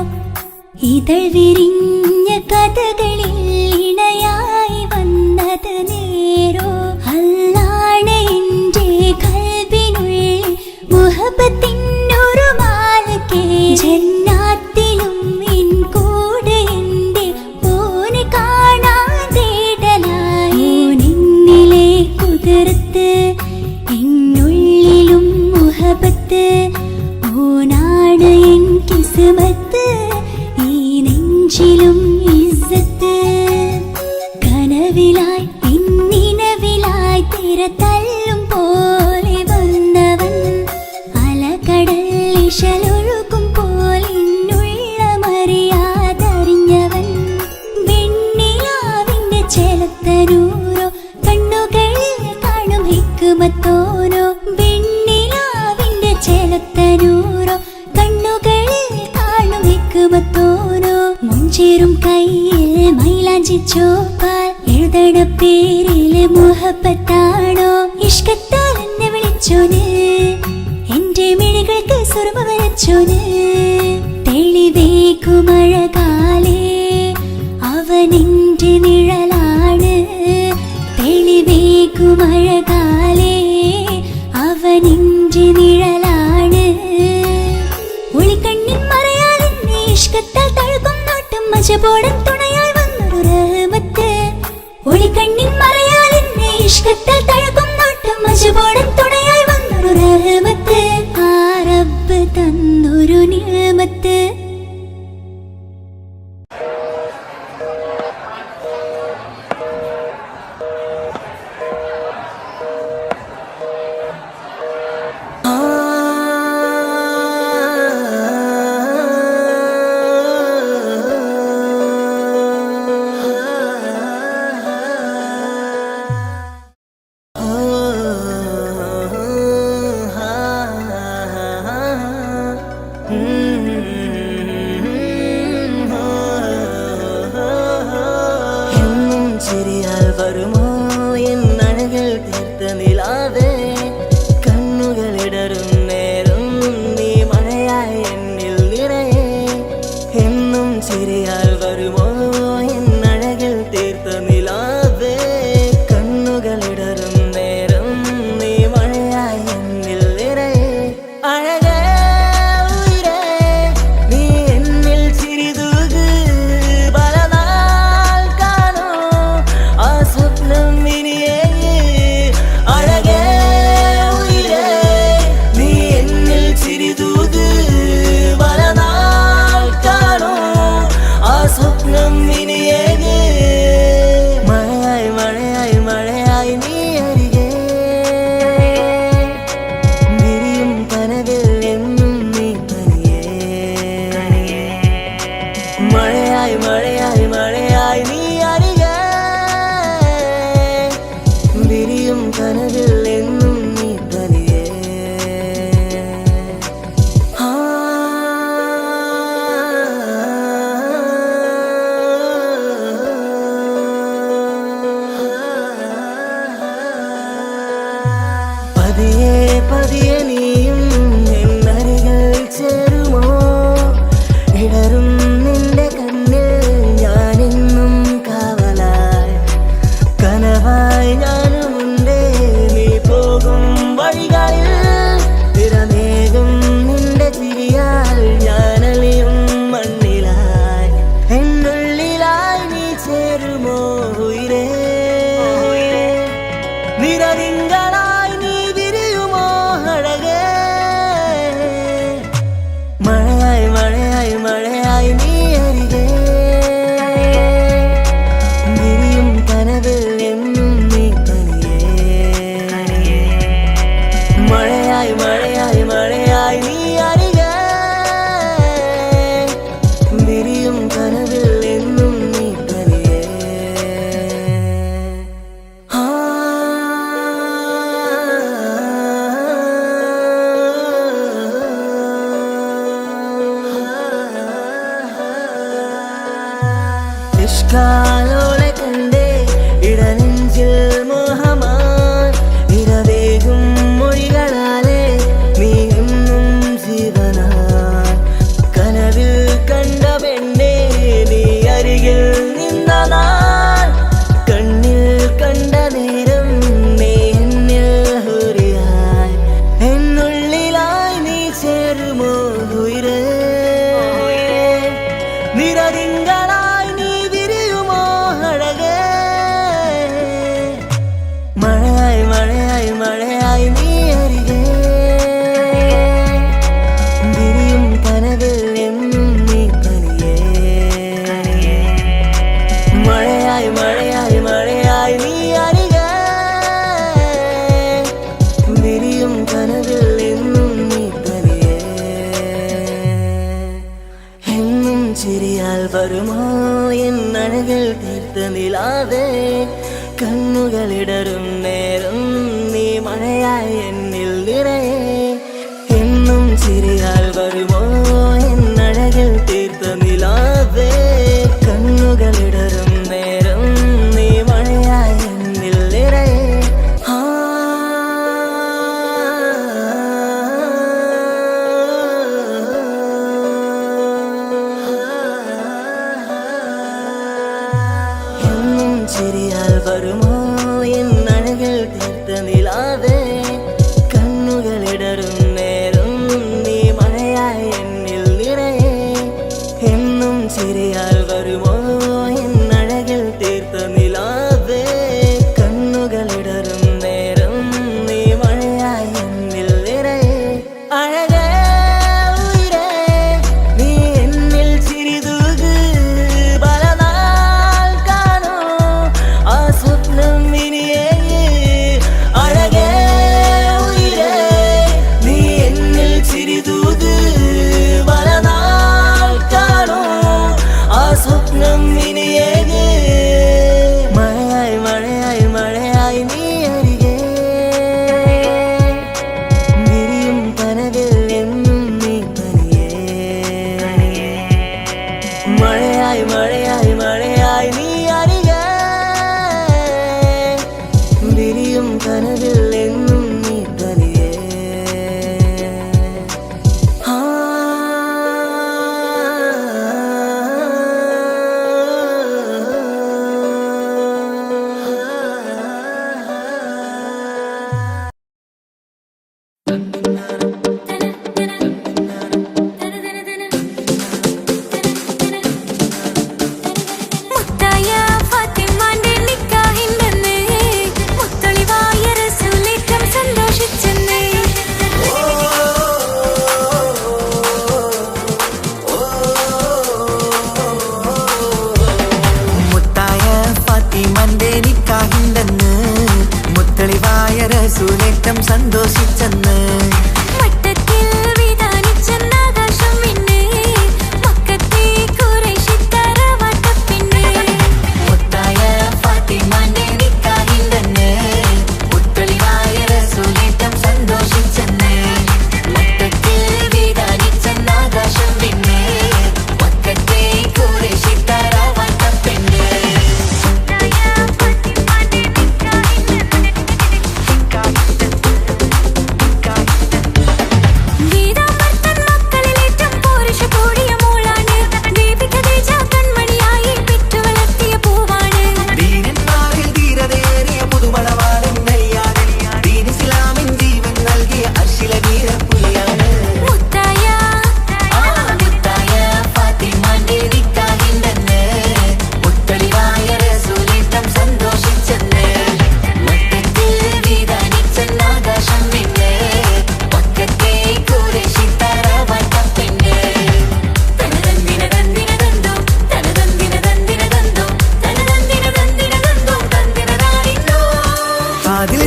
ഇതൾ വിരിഞ്ഞ കഥകളിൽ ഇണയായി വന്നത് നേരോ അല്ലാണ് എൻ്റെ കൽബിനുള്ളിൽ മുഹബത്തിനൊരു മാലക്കേ ജന്നാത്തിലും എൻ കൂടെ എൻ്റെ ഓനെ കാണാൻ തേടലായി നിന്നിലെ കുതിർത്ത് എന്നുള്ളിലും മുഹബത്ത് ഓനാണ് എൻ കിസ്മത്ത് ഈ നെഞ്ചിലും ഇസ്സത്ത് കനവിലായി ഇന്നിനവിലായി തിരതല്ലും പോലെ വന്നവൻ അലകടൽ ഇശലൊഴുകും പോലെ എന്നുള്ള മറിയാതറിഞ്ഞവൻ വെണ്ണിലാവിന്റെ ചെലത്തനൂരോ കണ്ണുകളിൽ കാണും ഹിക്മത്തോനോ വെണ്ണിലാവിന്റെ ചെലത്തനൂരോ കണ്ണുകളിൽ കാണും ഹിക്മത്തോനോ മുഞ്ചേറും കയ്യിൽ മൈലാഞ്ചി ചോപ്പാൽ എഴുതണ പേരില് മുഹബത്താണോ ഇഷ്കത്താൽ എന്നെ വിളിച്ചോന് എന്റെ മിഴികൾക്ക് സുറുമ വരച്ചോന് തെളിവേക്കുമഴകാലേ അവനെന്റെ നിഴലാണ് തെളിവേക്കുമഴകാലേ അവനെന്റെ നിഴലാണ് ഒളിക്കണ്ണിൻ മറയാൽ എന്നെ ഇഷ്കത്താൽ തഴുകും നോട്ടം മജബോടൻ തുണയായി വന്നൊരു റഹ്മത്ത് ഒളിക്കണ്ണിൻ മറയാൽ എന്നെ ഇഷ്കത്താൽ തഴുകും നോട്ടം മജബോടൻ തുണയായി വന്നൊരു റഹ്മത്ത് ആ റബ്ബ് തന്നൊരു നിഅമത്ത് പതിയെ പതിയെ നീയും എന്നരികൾ ചേരുമോ ഇടറും നിന്റെ കണ്ണിൽ ഞാനെന്നും കാവലായി കനവായി ഞാനുമുണ്ടേ നീ പോകും വഴികളിൽ തിരനേകും നിന്റെ ചിരിയാൽ ഞാനലിയും മണ്ണിലായി എന്നുള്ളിലായി നീ ചേരുമോ ഉയിരേ നിറതിങ്കളായി നീ വിരിയുമോ അഴകേ മഴയായി മഴയായി മഴയായി നീ അരികെ വിരിയും കനവിൽ എന്നും നീ തനിയേ മഴയായി മഴയായി മഴയായി നീ അരികെ വിരിയും കനവിൽ എന്നും നീ തനിയേ ഇഷ്കാലോളെ കണ്ടേ ഇടനെഞ്ചിൽ മോഹമായി ഇരവേകും മൊഴികളാലേ നീ എന്നും ജീവനായി കനവിൽ കണ്ട പെണ്ണേ നീ അരികിൽ നിന്ന നാൾ കണ്ണിൽ കണ്ട നേരം നീ എന്നിൽ ഹുരിയായി എന്നുള്ളിലായി നീ ചേരുമോ ഉയിരേ നിറതിങ്കളായി നീ വിരിയുമോ അഴകേ മഴയായി മഴയായി മഴയായി നീ അരികെ വിരിയും കനവിൽ എന്നും നീ തനിയേ മഴയായി മഴയായി മഴയായി നീ അരികെ വിരിയും കനവിൽ എന്നും നീ തനിയേ എന്നും ചിരിയാൽ വരുമോ എന്നഴകിൽ തീർത്ത നിലാതെ കണ്ണുകളിടറും നേരം നീ മഴയായി എന്നിൽ നിറയെ എന്നും ചിരിയാൽ വരുമോ എന്നഴകിൽ തീർത്ത നിലാതെ കണ്ണുകളിടറും നേരം നീ മഴയായി എന്നിൽ നിറയെ എന്നും ചിരിയാൽ വരുമോ എന്നഴകിൽ തീർത്ത നിലാതെ കണ്ണുകളിടറും നേരം നീ മഴയായി എന്നിൽ നിറയെ എന്നും ചിരിയാൽ വരുമോ എന്നഴകിൽ തീർത്ത നിലാതെ കണ്ണുകളിടറും നേരം നീ മഴയായി എന്നിൽ നിറയെ അഴകേ ഉയിരേ നീ എന്നിൽ ചിരിതൂക് പലനാൾ കാണൂ ആ സ്വപ്നം ഇനിയേ അഴകേ ഉയിരേ നീ എന്നിൽ ചിരിതൂക് പലനാൾ കാണൂ ആ സ്വപ്നം ഇനിയേ മഴയായി മഴയായി മഴയായി നീ അരികെ വിരിയും കനവിൽ എന്നും നീ തനിയേ മഴയായി മഴയായി മഴയായി നീ അരികെ വിരിയും കനവിൽ എന്നും നീ തനിയേ മുത്തായ ഫാത്തിമാന്റെ നിക്കാഹിന്റന്ന് മുത്തളിവായ റസൂലേറ്റം സന്തോഷിച്ചെന്ന് മുത്തായ ഫാത്തിമന്റെ നിക്കാഹിന്റന്ന് മുത്തളിവായ റസൂലേറ്റം സന്തോഷിച്ചെന്ന് മട്ടത്തിൽ വിധാനിച്ചെന്നാകാശം പിന്നെ മക്കത്തെ ഖുറൈശിത്തറ വട്ടപ്പിന്നെ മുത്തായ ഫാത്തിമന്റെ നിക്കാഹിന്റന്ന് മുത്തളിവായ റസൂലേറ്റം സന്തോഷിച്ചെന്ന് മട്ടത്തിൽ വിധാനിച്ചെന്നാകാശം പിന്നെ മക്കത്തെ ഖുറൈശിത്തറ വട്ടപ്പിന്നെ മുത്തായ ഫാത്തിമാന്റെ നിക്കാഹിന്റന്ന് വാതിൽ